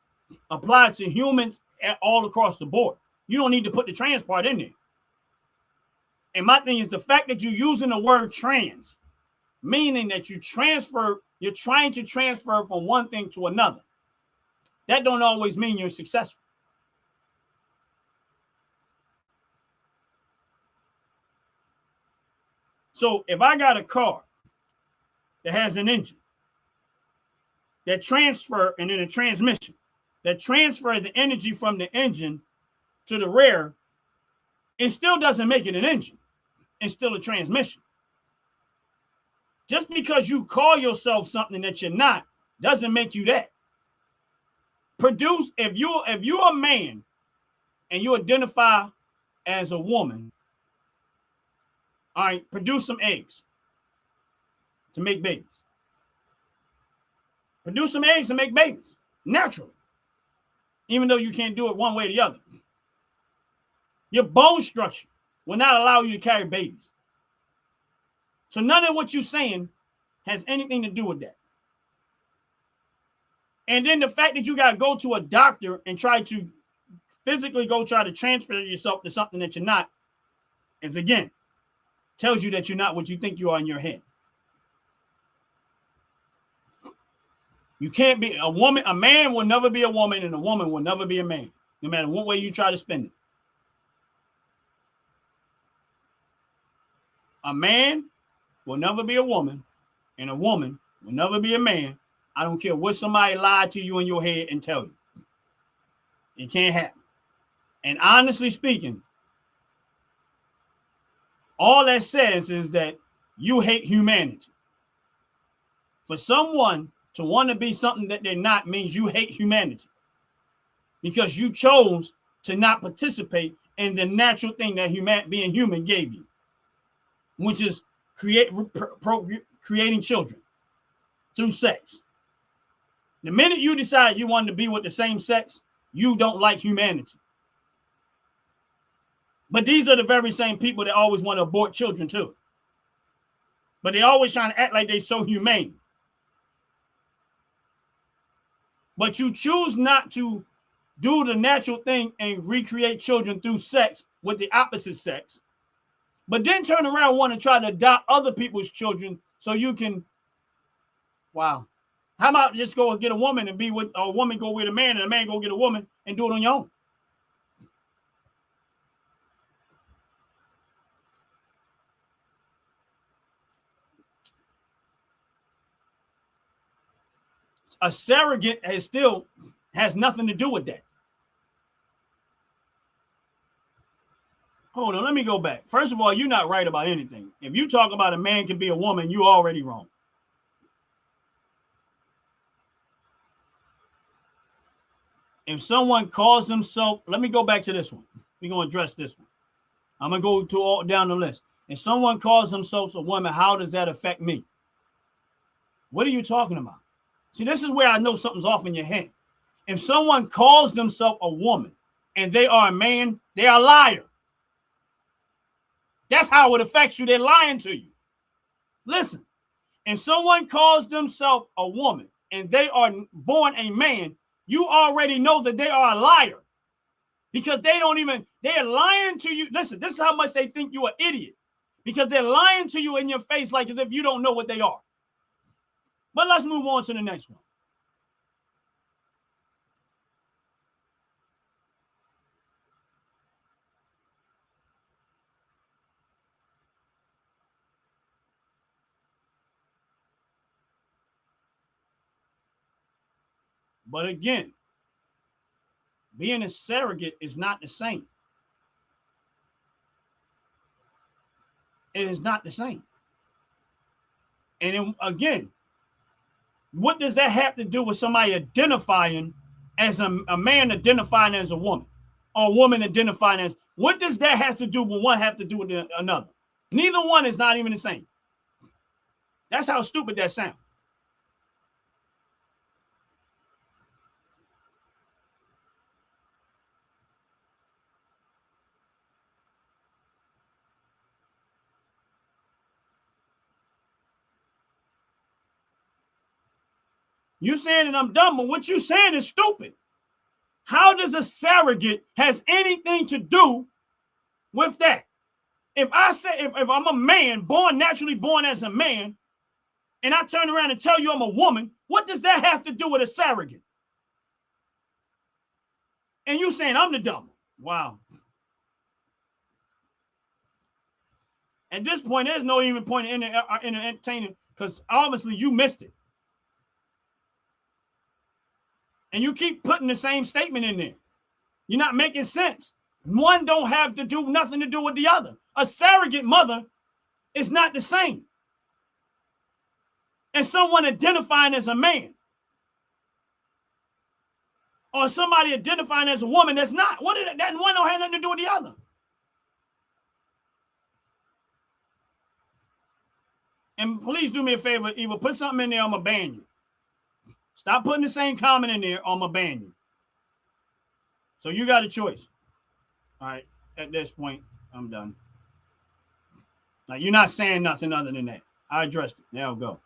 apply to humans all across the board. You don't need to put the trans part in there. And my thing is the fact that you're using the word trans, meaning that you're trying to transfer from one thing to another. That don't always mean you're successful. So if I got a car that has an engine, that transfer and then a transmission, that transfer the energy from the engine to the rear, it still doesn't make it an engine. It's still a transmission. Just because you call yourself something that you're not doesn't make you that. If you're a man and you identify as a woman, all right, produce some eggs to make babies. Produce some eggs to make babies naturally, even though you can't do it one way or the other. Your bone structure will not allow you to carry babies. So none of what you're saying has anything to do with that. And then the fact that you got to go to a doctor and try to physically try to transfer yourself to something that you're not is, again, tells you that you're not what you think you are in your head. You can't be a woman. A man will never be a woman, and a woman will never be a man, no matter what way you try to spin it. A man will never be a woman, and a woman will never be a man. I don't care what somebody lied to you in your head and tell you. It can't happen. And honestly speaking, all that says is that you hate humanity. For someone to want to be something that they're not means you hate humanity, because you chose to not participate in the natural thing that being human gave you, which is creating children through sex. The minute you decide you want to be with the same sex, you don't like humanity. But these are the very same people that always want to abort children too. But they always trying to act like they're so humane. But you choose not to do the natural thing and recreate children through sex with the opposite sex, but then turn around and want to try to adopt other people's children so you can, wow. How about just go and get a woman and be with a woman, go with a man, and a man go get a woman and do it on your own? A surrogate has nothing to do with that. Hold on, let me go back. First of all, you're not right about anything. If you talk about a man can be a woman, you're already wrong. If someone calls himself, let me go back to this one. We're going to address this one. I'm going to go down the list. If someone calls themselves a woman, how does that affect me? What are you talking about? See, this is where I know something's off in your head. If someone calls themselves a woman and they are a man, they are a liar. That's how it affects you. They're lying to you. Listen, if someone calls themselves a woman and they are born a man, you already know that they are a liar, because they're lying to you. Listen, this is how much they think you're an idiot, because they're lying to you in your face like as if you don't know what they are. But let's move on to the next one. But again, being a surrogate is not the same. It is not the same. And then, again, What does that have to do with somebody identifying as a man identifying as a woman, or a woman identifying as? What does that have to do with one have to do with another? Neither one is not even the same. That's how stupid that sounds. You saying that I'm dumb, but what you saying is stupid. How does a surrogate has anything to do with that? If I say, if I'm a man, naturally born as a man, and I turn around and tell you I'm a woman, what does that have to do with a surrogate? And you saying I'm the dumb. Wow. At this point, there's no even point in entertaining, because obviously you missed it. And you keep putting the same statement in there. You're not making sense. One don't have to do nothing to do with the other. A surrogate mother is not the same. And someone identifying as a man, or somebody identifying as a woman, that's not. What did that one don't have nothing to do with the other? And please do me a favor, Eva, put something in there, I'm gonna ban you. Stop putting the same comment in there, I'm gonna ban you. So you got a choice. All right, at this point, I'm done. Now, you're not saying nothing other than that. I addressed it. There we go.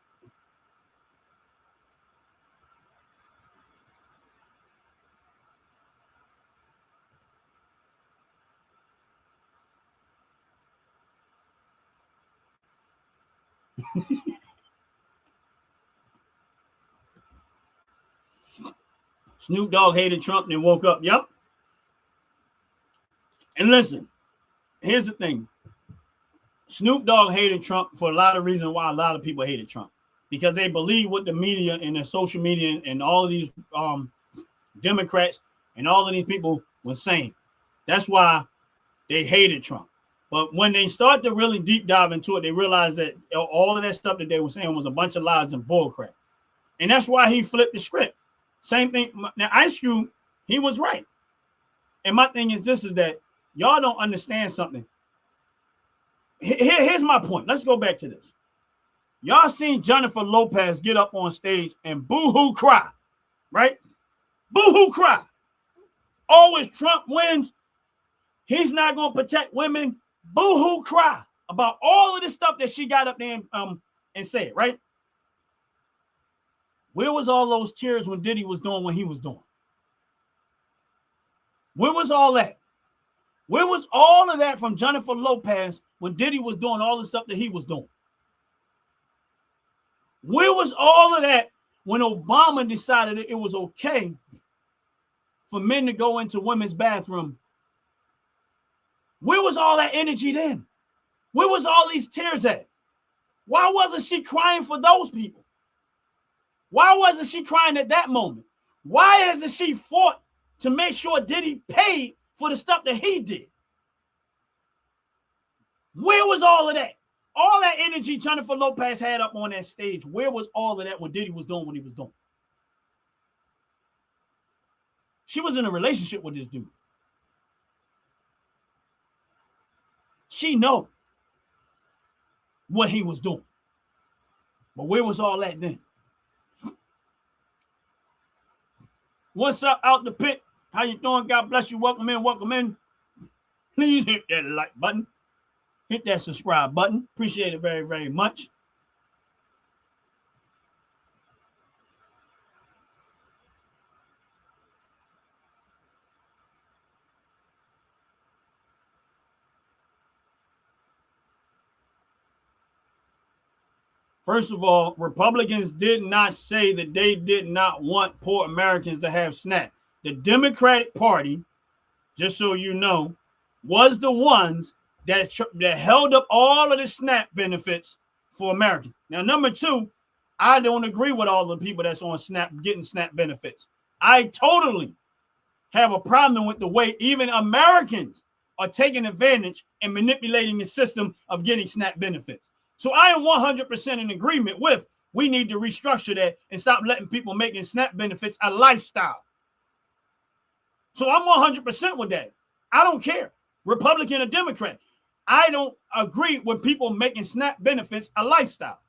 Snoop Dogg hated Trump and woke up. Yep. And listen, here's the thing. Snoop Dogg hated Trump for a lot of reasons why a lot of people hated Trump. Because they believe what the media and the social media and all of these Democrats and all of these people were saying. That's why they hated Trump. But when they start to really deep dive into it, they realize that all of that stuff that they were saying was a bunch of lies and bullcrap. And that's why he flipped the script. Same thing. Now, Ice Cube, he was right. And my thing is this, is that y'all don't understand something. Here's my point. Let's go back to this. Y'all seen Jennifer Lopez get up on stage and boo-hoo cry, right? Boo-hoo cry. Always Trump wins. He's not going to protect women. Boo-hoo cry about all of this stuff that she got up there and said, right? Where was all those tears when Diddy was doing what he was doing? Where was all that? Where was all of that from Jennifer Lopez when Diddy was doing all the stuff that he was doing? Where was all of that when Obama decided that it was okay for men to go into women's bathroom? Where was all that energy then? Where was all these tears at? Why wasn't she crying for those people? Why wasn't she crying at that moment? Why hasn't she fought to make sure Diddy paid for the stuff that he did? Where was all of that? All that energy Jennifer Lopez had up on that stage, where was all of that when Diddy was doing what he was doing? She was in a relationship with this dude. She know what he was doing. But where was all that then? What's up out the pit? How you doing? God bless you. Welcome in. Welcome in. Please hit that like button. Hit that subscribe button. Appreciate it very, very much. First of all, Republicans did not say that they did not want poor Americans to have SNAP. The Democratic Party, just so you know, was the ones that held up all of the SNAP benefits for Americans. Now, number two, I don't agree with all the people that's on SNAP getting SNAP benefits. I totally have a problem with the way even Americans are taking advantage and manipulating the system of getting SNAP benefits. So I am 100% in agreement with we need to restructure that and stop letting people making SNAP benefits a lifestyle. So I'm 100% with that. I don't care, Republican or Democrat. I don't agree with people making SNAP benefits a lifestyle.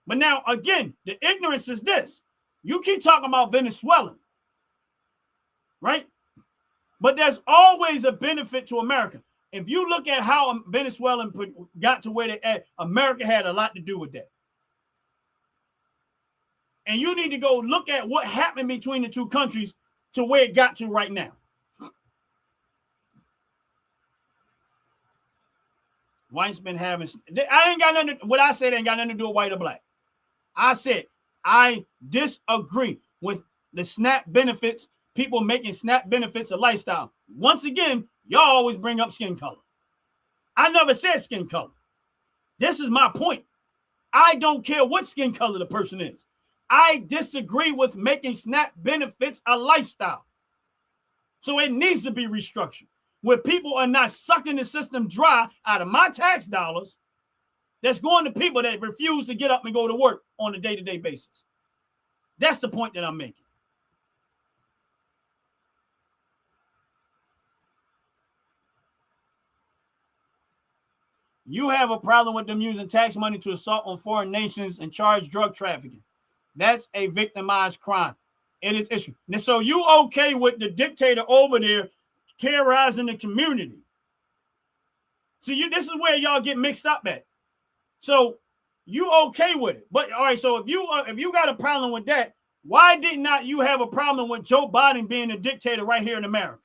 But now, again, the ignorance is this. You keep talking about Venezuelan, right? But there's always a benefit to America. If you look at how Venezuelan got to where they at, America had a lot to do with that. And you need to go look at what happened between the two countries to where it got to right now. White's been having, I ain't got nothing, what I said ain't got nothing to do with white or black. I said, I disagree with the SNAP benefits, people making SNAP benefits a lifestyle. Once again, y'all always bring up skin color. I never said skin color. This is my point. I don't care what skin color the person is. I disagree with making SNAP benefits a lifestyle. So it needs to be restructured, where people are not sucking the system dry out of my tax dollars that's going to people that refuse to get up and go to work on a day-to-day basis. That's the point that I'm making. You have a problem with them using tax money to assault on foreign nations and charge drug trafficking. That's a victimized crime. It is issue. And so you okay with the dictator over there terrorizing the community? See, this is where y'all get mixed up at. So you okay with it? But all right, so if you got a problem with that, why did not you have a problem with Joe Biden being a dictator right here in America?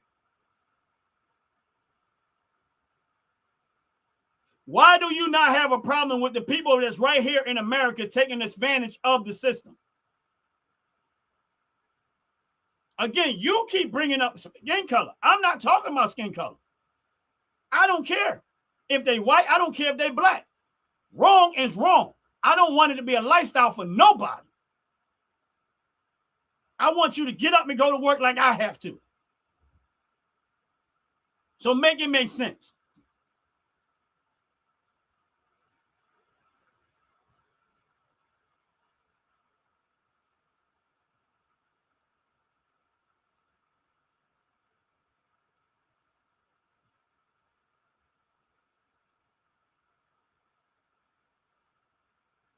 Why do you not have a problem with the people that's right here in America taking advantage of the system? Again, you keep bringing up skin color. I'm not talking about skin color. I don't care if they white. I don't care if they black. Wrong is wrong. I don't want it to be a lifestyle for nobody. I want you to get up and go to work like I have to. So make it make sense.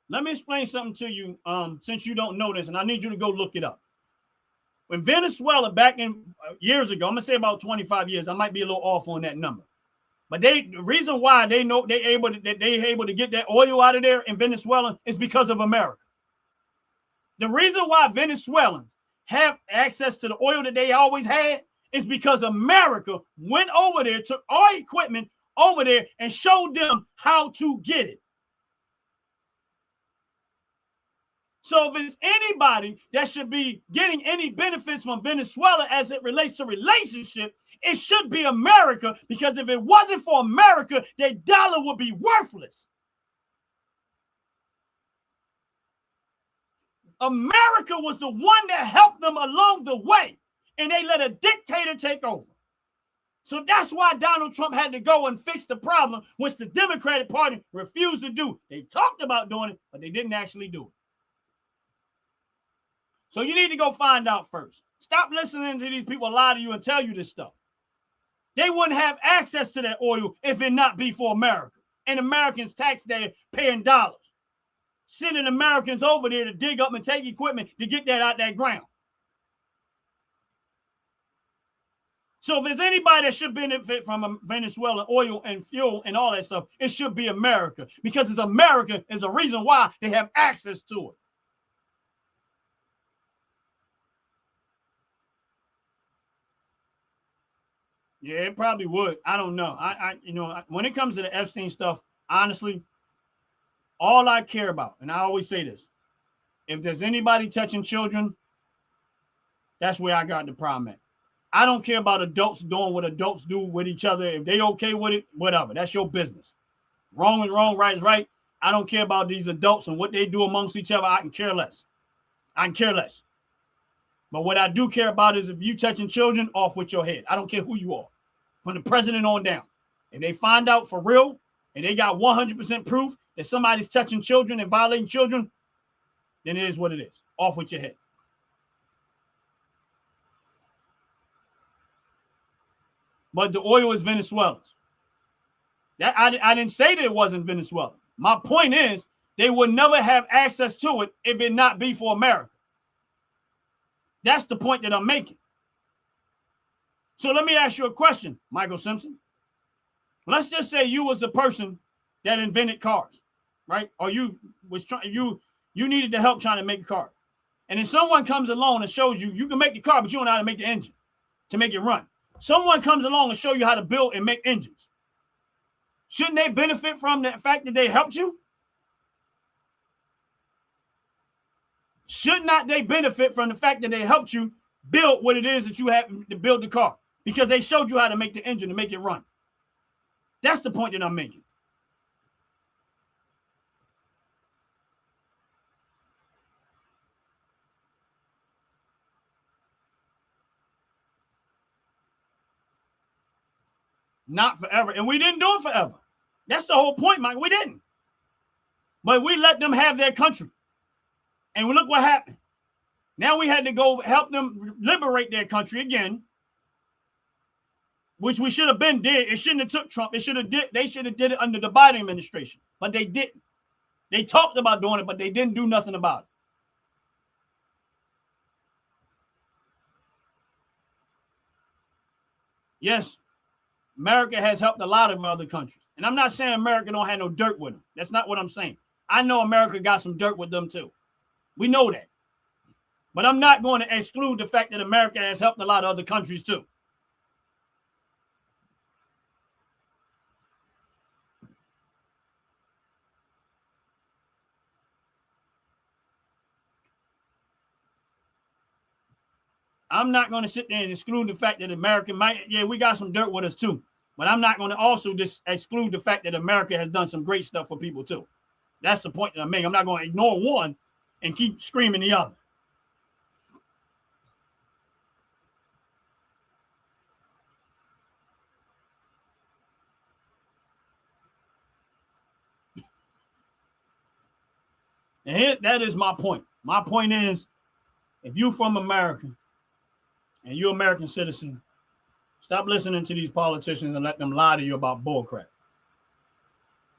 Let me explain something to you, since you don't know this, and I need you to go look it up. When Venezuela, back in years ago, I'm gonna say about 25 years, I might be a little off on that number, but the reason why they know they're able to get that oil out of there in Venezuela is because of America. The reason why Venezuelans have access to the oil that they always had is because America went over there, took our equipment over there, and showed them how to get it. So if it's anybody that should be getting any benefits from Venezuela as it relates to relationship, it should be America, because if it wasn't for America, their dollar would be worthless. America was the one that helped them along the way, and they let a dictator take over. So that's why Donald Trump had to go and fix the problem, which the Democratic Party refused to do. They talked about doing it, but they didn't actually do it. So you need to go find out first. Stop listening to these people lie to you and tell you this stuff. They wouldn't have access to that oil if it not be for America. And Americans tax there paying dollars. Sending Americans over there to dig up and take equipment to get that out that ground. So if there's anybody that should benefit from Venezuelan oil and fuel and all that stuff, it should be America. Because it's America is a reason why they have access to it. Yeah, it probably would. I don't know. When it comes to the Epstein stuff, honestly, all I care about, and I always say this, if there's anybody touching children, that's where I got the problem at. I don't care about adults doing what adults do with each other. If they okay with it, whatever. That's your business. Wrong is wrong, right is right. I don't care about these adults and what they do amongst each other. I can care less. But what I do care about is if you touching children, off with your head. I don't care who you are, from the president on down. If they find out for real and they got 100% proof that somebody's touching children and violating children, then it is what it is. Off with your head. But the oil is Venezuela's. That I didn't say that it wasn't Venezuela. My point is they would never have access to it if it not be for America. That's the point that I'm making. So let me ask you a question, Michael Simpson. Let's just say you was the person that invented cars, right? Or you needed the help trying to make a car. And then someone comes along and shows you can make the car, but you don't know how to make the engine to make it run. Someone comes along and show you how to build and make engines. Shouldn't they benefit from the fact that they helped you? Should not they benefit from the fact that they helped you build what it is that you have to build the car? Because they showed you how to make the engine to make it run. That's the point that I'm making. Not forever. And we didn't do it forever. That's the whole point, Mike. We didn't. But we let them have their country. And look what happened. Now we had to go help them liberate their country again, which we should have been did. It shouldn't have took Trump. They should have did it under the Biden administration. But they didn't. They talked about doing it, but they didn't do nothing about it. Yes, America has helped a lot of other countries. And I'm not saying America don't have no dirt with them. That's not what I'm saying. I know America got some dirt with them too. We know that. But I'm not going to exclude the fact that America has helped a lot of other countries too. I'm not going to sit there and exclude the fact that America might, we got some dirt with us too. But I'm not going to also just exclude the fact that America has done some great stuff for people too. That's the point that I'm making. I'm not going to ignore one and keep screaming the other. And here, that is my point. My point is, if you're from America and you're an American citizen, stop listening to these politicians and let them lie to you about bullcrap.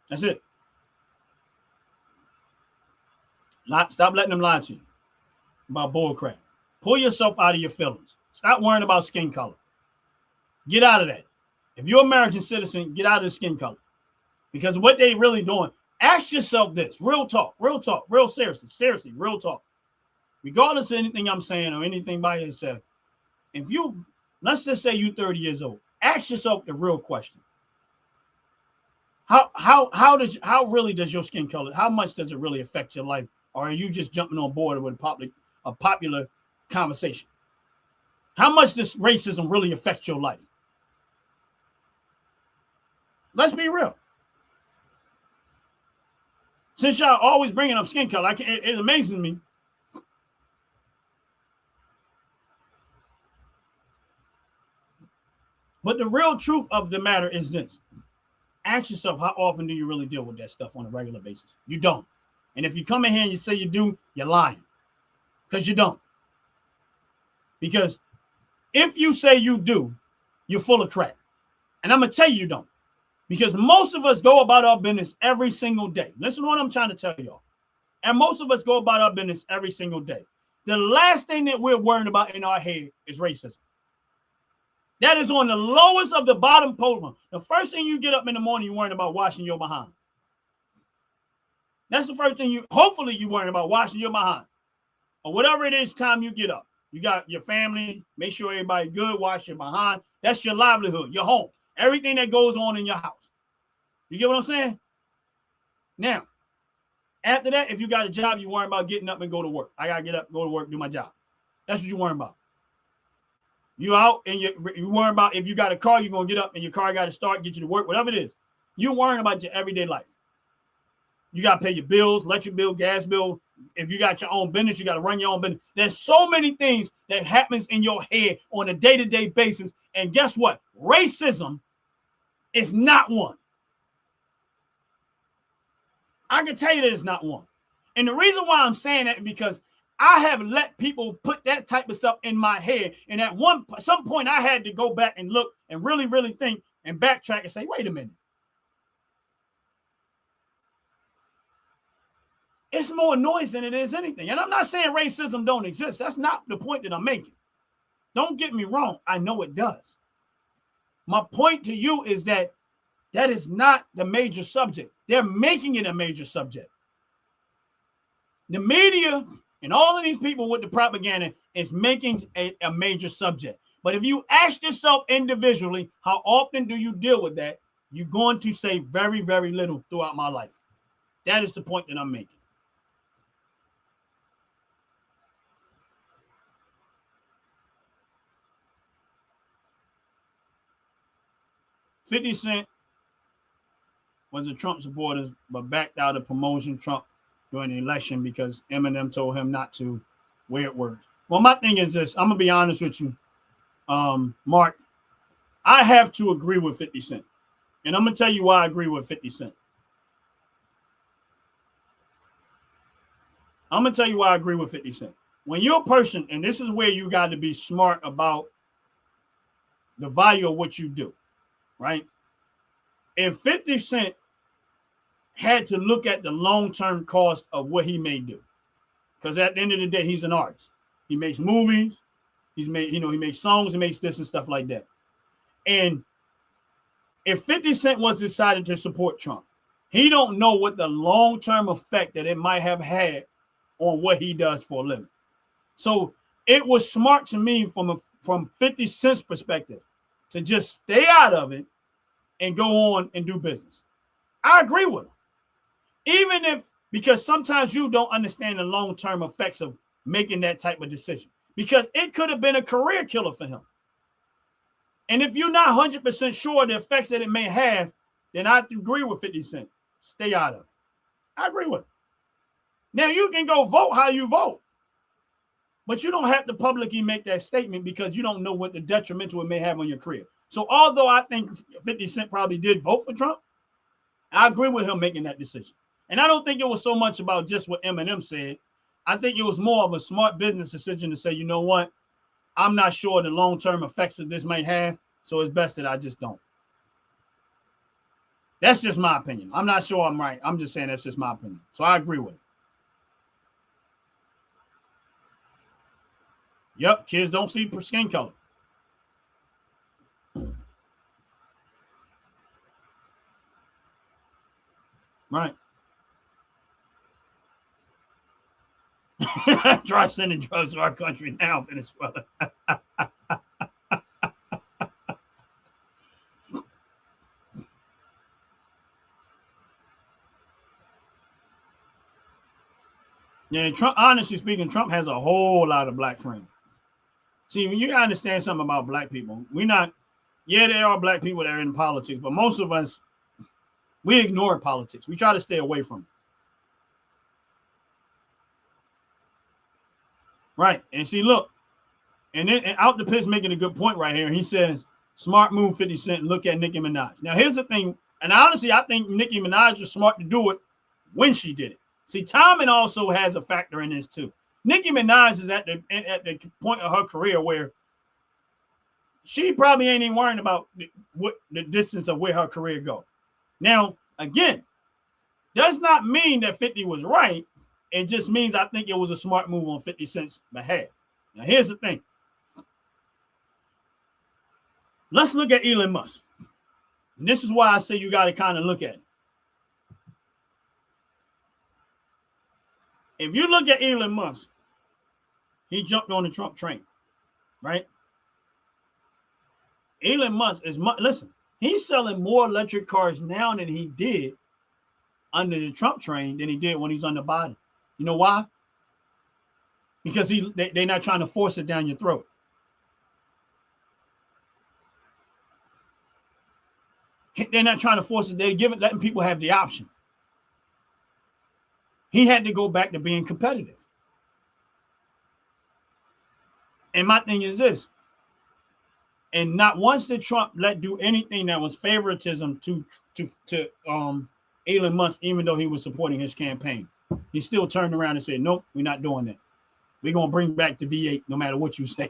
That's it. Stop letting them lie to you about bullcrap. Pull yourself out of your feelings. Stop worrying about skin color. Get out of that. If you're an American citizen, get out of the skin color. Because what they really doing, ask yourself this, real talk, real seriously, real talk. Regardless of anything I'm saying or anything by yourself, if you, let's just say you're 30 years old, ask yourself the real question. How really does your skin color, how much does it really affect your life? Or are you just jumping on board with a popular conversation? How much does racism really affect your life? Let's be real. Since y'all always bringing up skin color, it amazes me. But the real truth of the matter is this. Ask yourself, how often do you really deal with that stuff on a regular basis? You don't. And if you come in here and you say you do, you're lying. Because you don't. Because if you say you do, you're full of crap. And I'm going to tell you don't. Because most of us go about our business every single day. Listen to what I'm trying to tell y'all. And most of us go about our business every single day. The last thing that we're worried about in our head is racism. That is on the lowest of the bottom pole. The first thing you get up in the morning, you're worrying about washing your behind. That's the first thing hopefully you're worrying about, washing your behind. Or whatever it is time you get up. You got your family, make sure everybody's good, wash your behind. That's your livelihood, your home. Everything that goes on in your house. You get what I'm saying? Now, after that, if you got a job, you worry about getting up and go to work. I got to get up, go to work, do my job. That's what you're worrying about. You out and you worry about if you got a car, you're going to get up and your car got to start, get you to work, whatever it is. You're worrying about your everyday life. You got to pay your bills, electric bill, gas bill. If you got your own business, you got to run your own business. There's so many things that happens in your head on a day-to-day basis. And guess what? Racism is not one. I can tell you there's not one. And the reason why I'm saying that is because I have let people put that type of stuff in my head. And at some point, I had to go back and look and really, really think and backtrack and say, wait a minute. It's more noise than it is anything. And I'm not saying racism don't exist. That's not the point that I'm making. Don't get me wrong. I know it does. My point to you is that is not the major subject. They're making it a major subject. The media and all of these people with the propaganda is making a major subject. But if you ask yourself individually, how often do you deal with that? You're going to say very, very little throughout my life. That is the point that I'm making. $50 Cent was a Trump supporter, but backed out of promotion Trump during the election because Eminem told him not to wear words. Well, my thing is this. I'm going to be honest with you, Mark. I have to agree with 50 Cent. And I'm going to tell you why I agree with 50 Cent. I'm going to tell you why I agree with 50 Cent. When you're a person, and this is where you got to be smart about the value of what you do, right? If 50 Cent had to look at the long-term cost of what he may do, because at the end of the day, he's an artist. He makes movies. He makes songs. He makes this and stuff like that. And if 50 Cent was decided to support Trump, he don't know what the long-term effect that it might have had on what he does for a living. So it was smart to me from 50 Cent's perspective to just stay out of it and go on and do business. I agree with him. Even if, because sometimes you don't understand the long-term effects of making that type of decision, because it could have been a career killer for him. And if you're not 100% sure the effects that it may have, then I agree with 50 Cent. Stay out of it. I agree with him. Now, you can go vote how you vote, but you don't have to publicly make that statement because you don't know what the detrimental it may have on your career. So although I think 50 Cent probably did vote for Trump, I agree with him making that decision. And I don't think it was so much about just what Eminem said. I think it was more of a smart business decision to say, you know what? I'm not sure the long-term effects that this might have, so it's best that I just don't. That's just my opinion. I'm not sure I'm right. I'm just saying that's just my opinion. So I agree with it. Yep, kids don't see skin color. Right. Try sending drugs to our country now, Venezuela. Yeah, Trump, honestly speaking, Trump has a whole lot of black friends. See, when you gotta understand something about black people, there are black people that are in politics, but most of us, we ignore politics. We try to stay away from it. Right. And see, look, and Out the Pitch making a good point right here. He says, smart move, 50 Cent, look at Nicki Minaj. Now, here's the thing. And honestly, I think Nicki Minaj was smart to do it when she did it. See, timing also has a factor in this too. Nicki Minaj is at the point of her career where she probably ain't even worrying about what the distance of where her career go. Now, again, does not mean that 50 was right. It just means I think it was a smart move on 50 Cent's behalf. Now, here's the thing. Let's look at Elon Musk. And this is why I say you got to kind of look at it. If you look at Elon Musk, he jumped on the Trump train, right? Elon Musk listen, he's selling more electric cars now than he did under the Trump train than he did when he's under Biden. You know why? Because they're not trying to force it down your throat. They're not trying to force it. They're letting people have the option. He had to go back to being competitive. And my thing is this. And not once did Trump do anything that was favoritism to Elon Musk, even though he was supporting his campaign. He still turned around and said, nope, we're not doing that. We're going to bring back the V8 no matter what you say.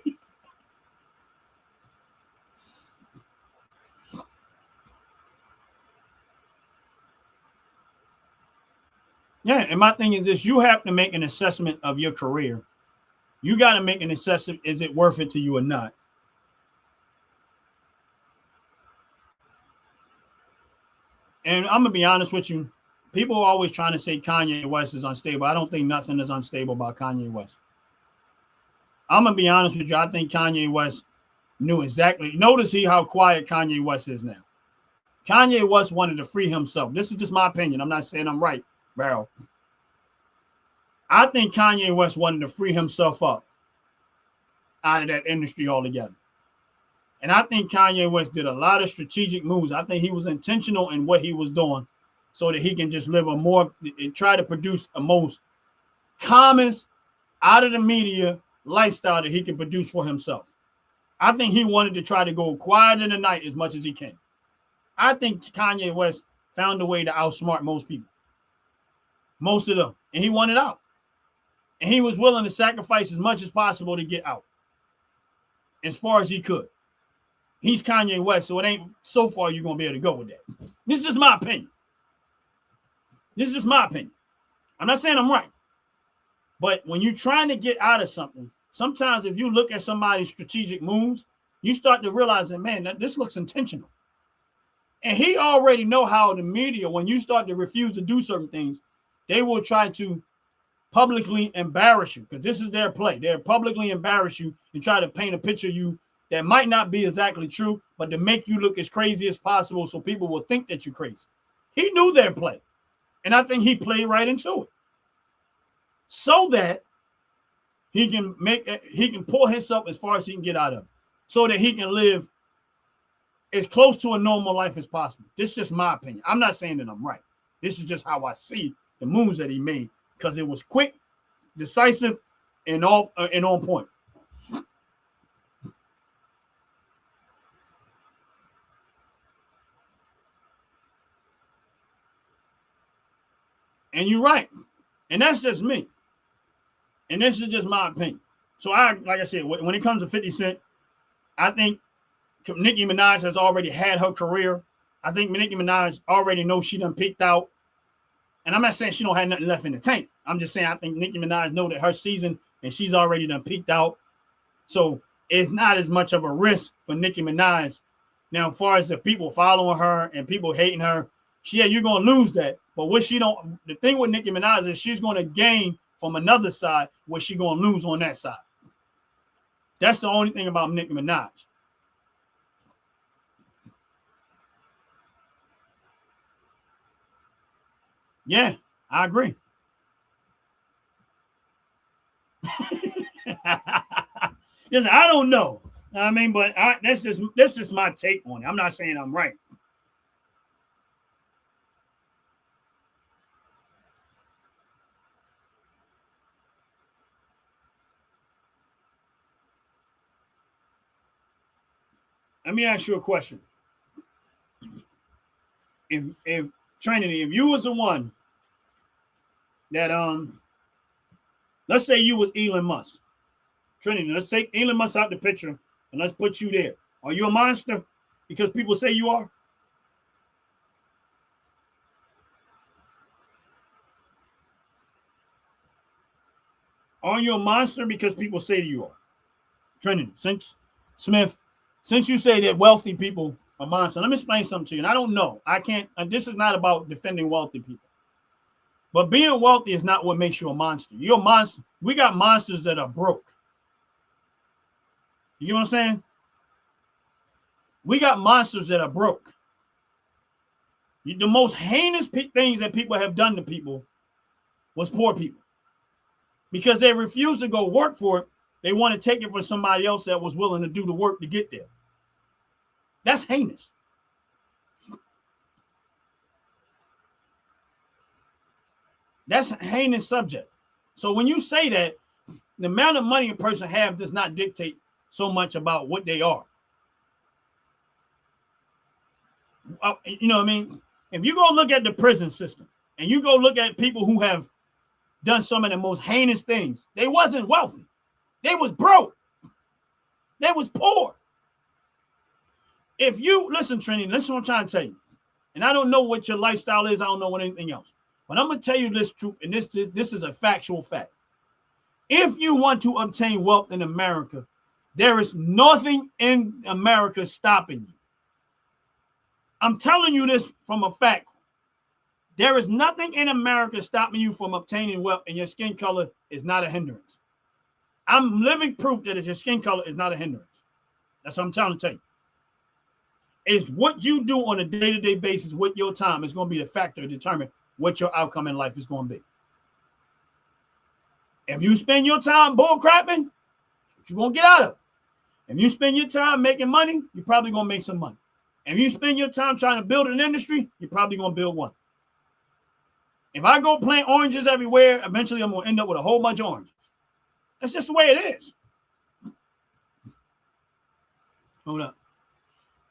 Yeah, and my thing is this, you have to make an assessment of your career. You got to make an assessment, is it worth it to you or not? And I'm going to be honest with you. People are always trying to say Kanye West is unstable. I don't think nothing is unstable about Kanye West. I'm going to be honest with you. I think Kanye West knew exactly. Notice how quiet Kanye West is now. Kanye West wanted to free himself. This is just my opinion. I'm not saying I'm right, Barrel. I think Kanye West wanted to free himself up out of that industry altogether. And I think Kanye West did a lot of strategic moves. I think he was intentional in what he was doing so that he can just live a more and try to produce a most calmest out of the media lifestyle that he can produce for himself. I think he wanted to try to go quiet in the night as much as he can. I think Kanye West found a way to outsmart most people. Most of them. And he wanted out. And he was willing to sacrifice as much as possible to get out. As far as he could. He's Kanye West, so it ain't so far you're going to be able to go with that. This is just my opinion. This is just my opinion. I'm not saying I'm right. But when you're trying to get out of something, sometimes if you look at somebody's strategic moves, you start to realize that, man, this looks intentional. And he already know how the media, when you start to refuse to do certain things, they will try to publicly embarrass you because this is their play. They'll publicly embarrass you and try to paint a picture of you that might not be exactly true, but to make you look as crazy as possible so people will think that you're crazy. He knew their play, and I think he played right into it so that he can pull himself as far as he can get out of it so that he can live as close to a normal life as possible. This is just my opinion. I'm not saying that I'm right. This is just how I see the moves that he made because it was quick, decisive, and on point. And you're right. And that's just me. And this is just my opinion. So like I said, when it comes to 50 Cent, I think Nicki Minaj has already had her career. I think Nicki Minaj already knows she done peaked out. And I'm not saying she don't have nothing left in the tank. I'm just saying I think Nicki Minaj know that her season and she's already done peaked out. So it's not as much of a risk for Nicki Minaj. Now, as far as the people following her and people hating her, you're going to lose that. But the thing with Nicki Minaj is she's going to gain from another side where she's going to lose on that side. That's the only thing about Nicki Minaj. Yeah, I agree. Listen, I don't know. I mean, but that's just my take on it. I'm not saying I'm right. Let me ask you a question. If Trinity, if you was the one that let's say you was Elon Musk. Trinity, let's take Elon Musk out the picture and let's put you there. Are you a monster? Because people say you are. Are you a monster because people say you are? Trinity, since you say that wealthy people are monsters, let me explain something to you. And I don't know. This is not about defending wealthy people. But being wealthy is not what makes you a monster. You're a monster. We got monsters that are broke. You know what I'm saying? We got monsters that are broke. The most heinous things that people have done to people was poor people. Because they refuse to go work for it. They want to take it for somebody else that was willing to do the work to get there. That's heinous. That's a heinous subject. So when you say that, the amount of money a person has does not dictate so much about what they are. You know what I mean? If you go look at the prison system and you go look at people who have done some of the most heinous things, they wasn't wealthy. They was broke. They was poor. If you listen, Trinity, listen what I'm trying to tell you. And I don't know what your lifestyle is. I don't know what anything else. But I'm going to tell you this truth, and this is a factual fact. If you want to obtain wealth in America, there is nothing in America stopping you. I'm telling you this from a fact. There is nothing in America stopping you from obtaining wealth, and your skin color is not a hindrance. I'm living proof that your skin color is not a hindrance. That's what I'm trying to tell you. It's what you do on a day-to-day basis with your time is going to be the factor to determine what your outcome in life is going to be. If you spend your time bull crapping, what you're going to get out of it. If you spend your time making money, you're probably going to make some money. If you spend your time trying to build an industry, you're probably going to build one. If I go plant oranges everywhere, eventually I'm going to end up with a whole bunch of oranges. That's just the way it is. Hold up.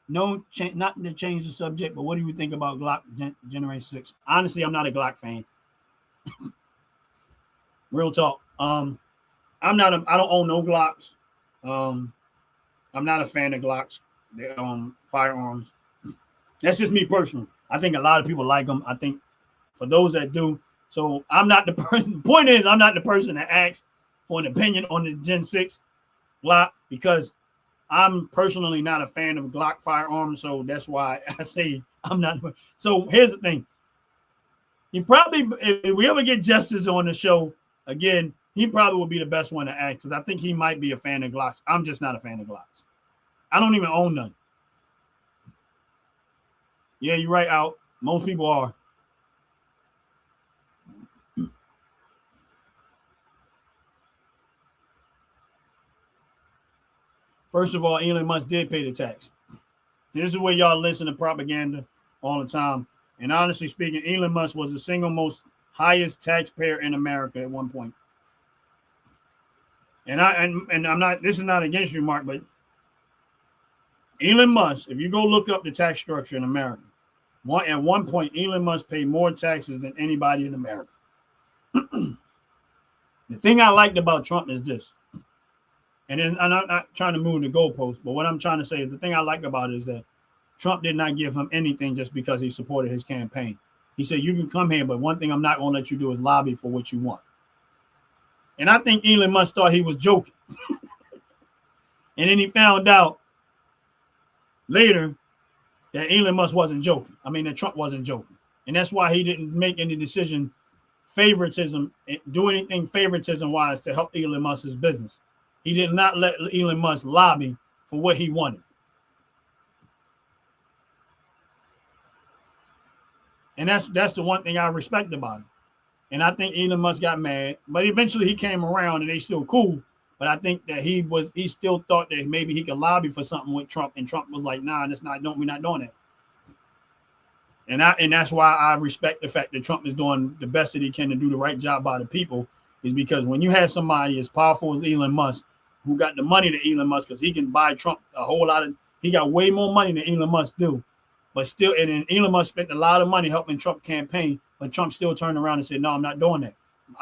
No, not to change the subject, but what do you think about Glock Generation 6? Honestly, I'm not a Glock fan. Real talk. I don't own no Glocks. I'm not a fan of Glocks. They're firearms. That's just me personally. I think a lot of people like them. I think for those that do, so I'm not the person. The point is, I'm not the person that asks for an opinion on the Gen 6 Glock because I'm personally not a fan of Glock firearms. So that's why I say I'm not. So here's the thing. You probably, if we ever get Justice on the show again, he probably will be the best one to ask because I think he might be a fan of Glocks. I'm just not a fan of Glocks. I don't even own none. Yeah, you're right, Out. Most people are. First of all, Elon Musk did pay the tax. See, this is where y'all listen to propaganda all the time. And honestly speaking, Elon Musk was the single most highest taxpayer in America at one point. And I'm not, this is not against you, Mark, but Elon Musk, if you go look up the tax structure in America, at one point, Elon Musk paid more taxes than anybody in America. The thing I liked about Trump is this. And then I'm not trying to move the goalpost, but what I'm trying to say is the thing I like about it is that Trump did not give him anything just because he supported his campaign. He said, you can come here, but one thing I'm not going to let you do is lobby for what you want. And I think Elon Musk thought he was joking. And then he found out later that Elon Musk wasn't joking. I mean, that Trump wasn't joking. And that's why he didn't make any decision do anything favoritism-wise to help Elon Musk's business. He did not let Elon Musk lobby for what he wanted. And that's the one thing I respect about him. And I think Elon Musk got mad, but eventually he came around and they still cool. But I think that he still thought that maybe he could lobby for something with Trump, and Trump was like, "Nah, we're not doing that." And that's why I respect the fact that Trump is doing the best that he can to do the right job by the people, is because when you have somebody as powerful as Elon Musk, who got the money to Elon Musk, because he can buy Trump a whole lot of, he got way more money than Elon Musk do. But still, and then Elon Musk spent a lot of money helping Trump campaign, but Trump still turned around and said, no, I'm not doing that.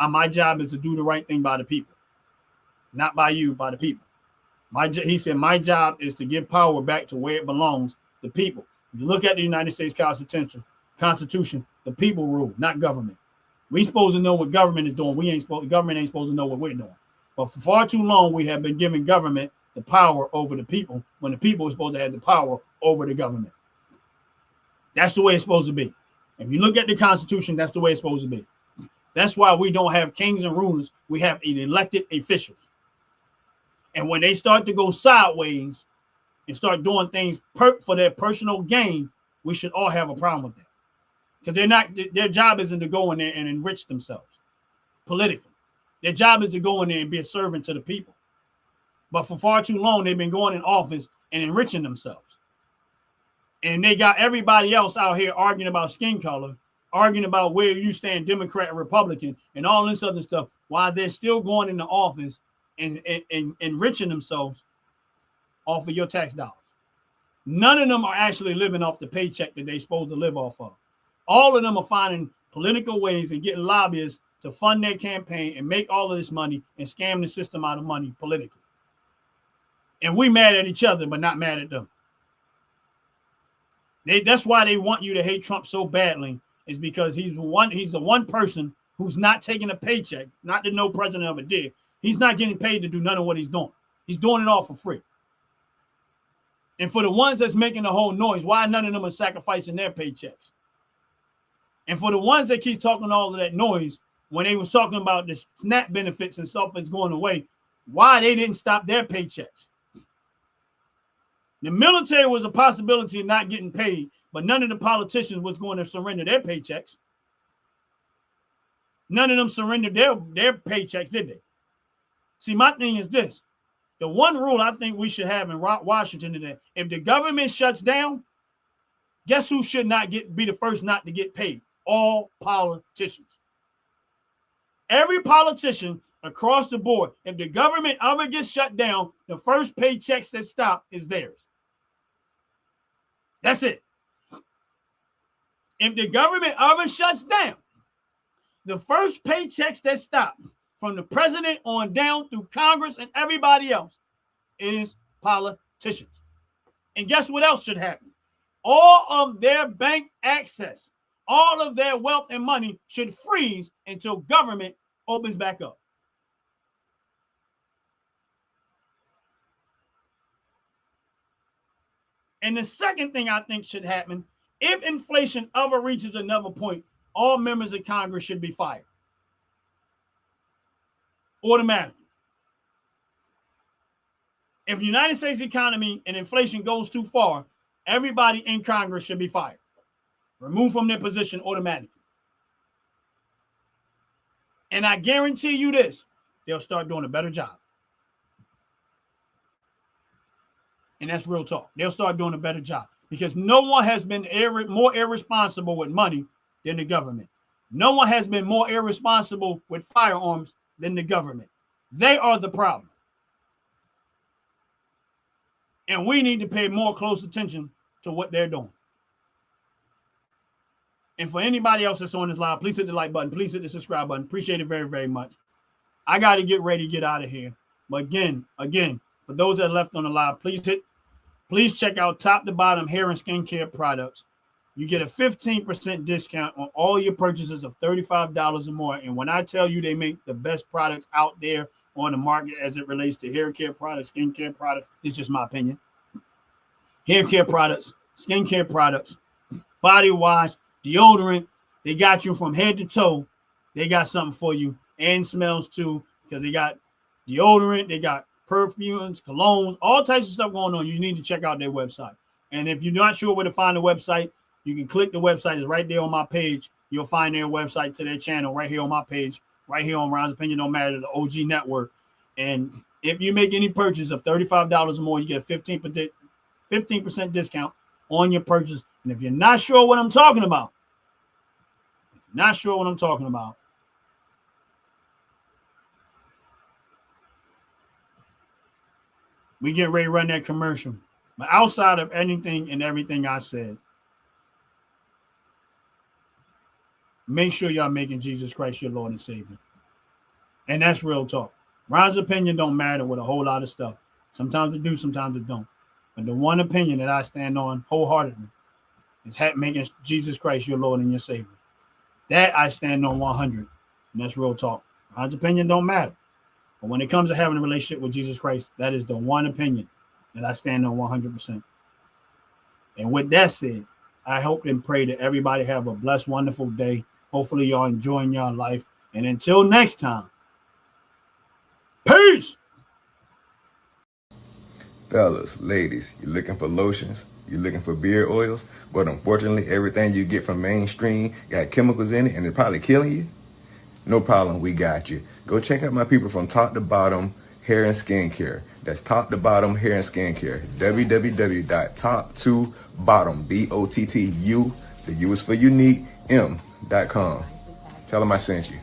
My job is to do the right thing by the people. Not by you, by the people. He said, my job is to give power back to where it belongs, the people. If you look at the United States Constitution, the people rule, not government. We supposed to know what government is doing. Government ain't supposed to know what we're doing. But for far too long, we have been giving government the power over the people when the people are supposed to have the power over the government. That's the way it's supposed to be. If you look at the Constitution, that's the way it's supposed to be. That's why we don't have kings and rulers. We have elected officials. And when they start to go sideways and start doing things for their personal gain, we should all have a problem with that. Because their job isn't to go in there and enrich themselves politically. Their job is to go in there and be a servant to the people. But for far too long, they've been going in office and enriching themselves. And they got everybody else out here arguing about skin color, arguing about where you stand, Democrat or Republican, and all this other stuff, while they're still going into office and enriching themselves off of your tax dollars. None of them are actually living off the paycheck that they're supposed to live off of. All of them are finding political ways and getting lobbyists to fund their campaign and make all of this money and scam the system out of money politically. And we mad at each other, but not mad at them. That's why they want you to hate Trump so badly, is because he's the one person who's not taking a paycheck, not that no president ever did. He's not getting paid to do none of what he's doing. He's doing it all for free. And for the ones that's making the whole noise, why none of them are sacrificing their paychecks? And for the ones that keep talking all of that noise, when they was talking about the SNAP benefits and stuff that's going away, why they didn't stop their paychecks? The military was a possibility of not getting paid, but none of the politicians was going to surrender their paychecks. None of them surrendered their paychecks, did they? See, my thing is this. The one rule I think we should have in Washington today, if the government shuts down, guess who should not be the first not to get paid? All politicians. Every politician across the board, if the government ever gets shut down, the first paychecks that stop is theirs. That's it. If the government ever shuts down, the first paychecks that stop from the president on down through Congress and everybody else is politicians. And guess what else should happen? All of their bank access, all of their wealth and money should freeze until government opens back up. And the second thing I think should happen, if inflation ever reaches another point, all members of Congress should be fired. Automatically. If the United States economy and inflation goes too far, everybody in Congress should be fired. Removed from their position automatically. And I guarantee you this, they'll start doing a better job. And that's real talk. They'll start doing a better job because no one has been more irresponsible with money than the government. No one has been more irresponsible with firearms than the government. They are the problem. And we need to pay more close attention to what they're doing. And for anybody else that's on this live, please hit the like button. Please hit the subscribe button. Appreciate it very, very much. I got to get ready to get out of here. But again, for those that are left on the live, please check out top to bottom hair and skincare products. You get a 15% discount on all your purchases of $35 or more. And when I tell you they make the best products out there on the market as it relates to hair care products, skincare products, it's just my opinion. Hair care products, skincare products, body wash, deodorant, they got you from head to toe. They got something for you, and smells too, because they got deodorant, they got perfumes, colognes, all types of stuff going on. You need to check out their website. And if you're not sure where to find the website, you can click the website. It's right there on my page. You'll find their website to their channel right here on my page, right here on Ron's Opinion Don't Matter, the OG network. And if you make any purchase of $35 or more, you get a 15% discount on your purchase. And if you're not sure what I'm talking about, we get ready to run that commercial. But outside of anything and everything I said, make sure y'all making Jesus Christ your Lord and Savior. And that's real talk. Ron's opinion don't matter with a whole lot of stuff. Sometimes it do, sometimes it don't. But the one opinion that I stand on wholeheartedly is making Jesus Christ your Lord and your Savior. That I stand on 100. And that's real talk. Ron's opinion don't matter. But when it comes to having a relationship with Jesus Christ, that is the one opinion that I stand on 100%. And with that said, I hope and pray that everybody have a blessed, wonderful day. Hopefully y'all enjoying your life. And until next time, peace. Fellas, ladies, you're looking for lotions, you're looking for beard oils, but unfortunately everything you get from mainstream got chemicals in it and they're probably killing you? No problem, we got you. Go check out my people from Top to Bottom Hair and Skincare. That's Top to Bottom Hair and Skincare. www.top2bottom, BOTTU, the U is for unique, M.com. Tell them I sent you.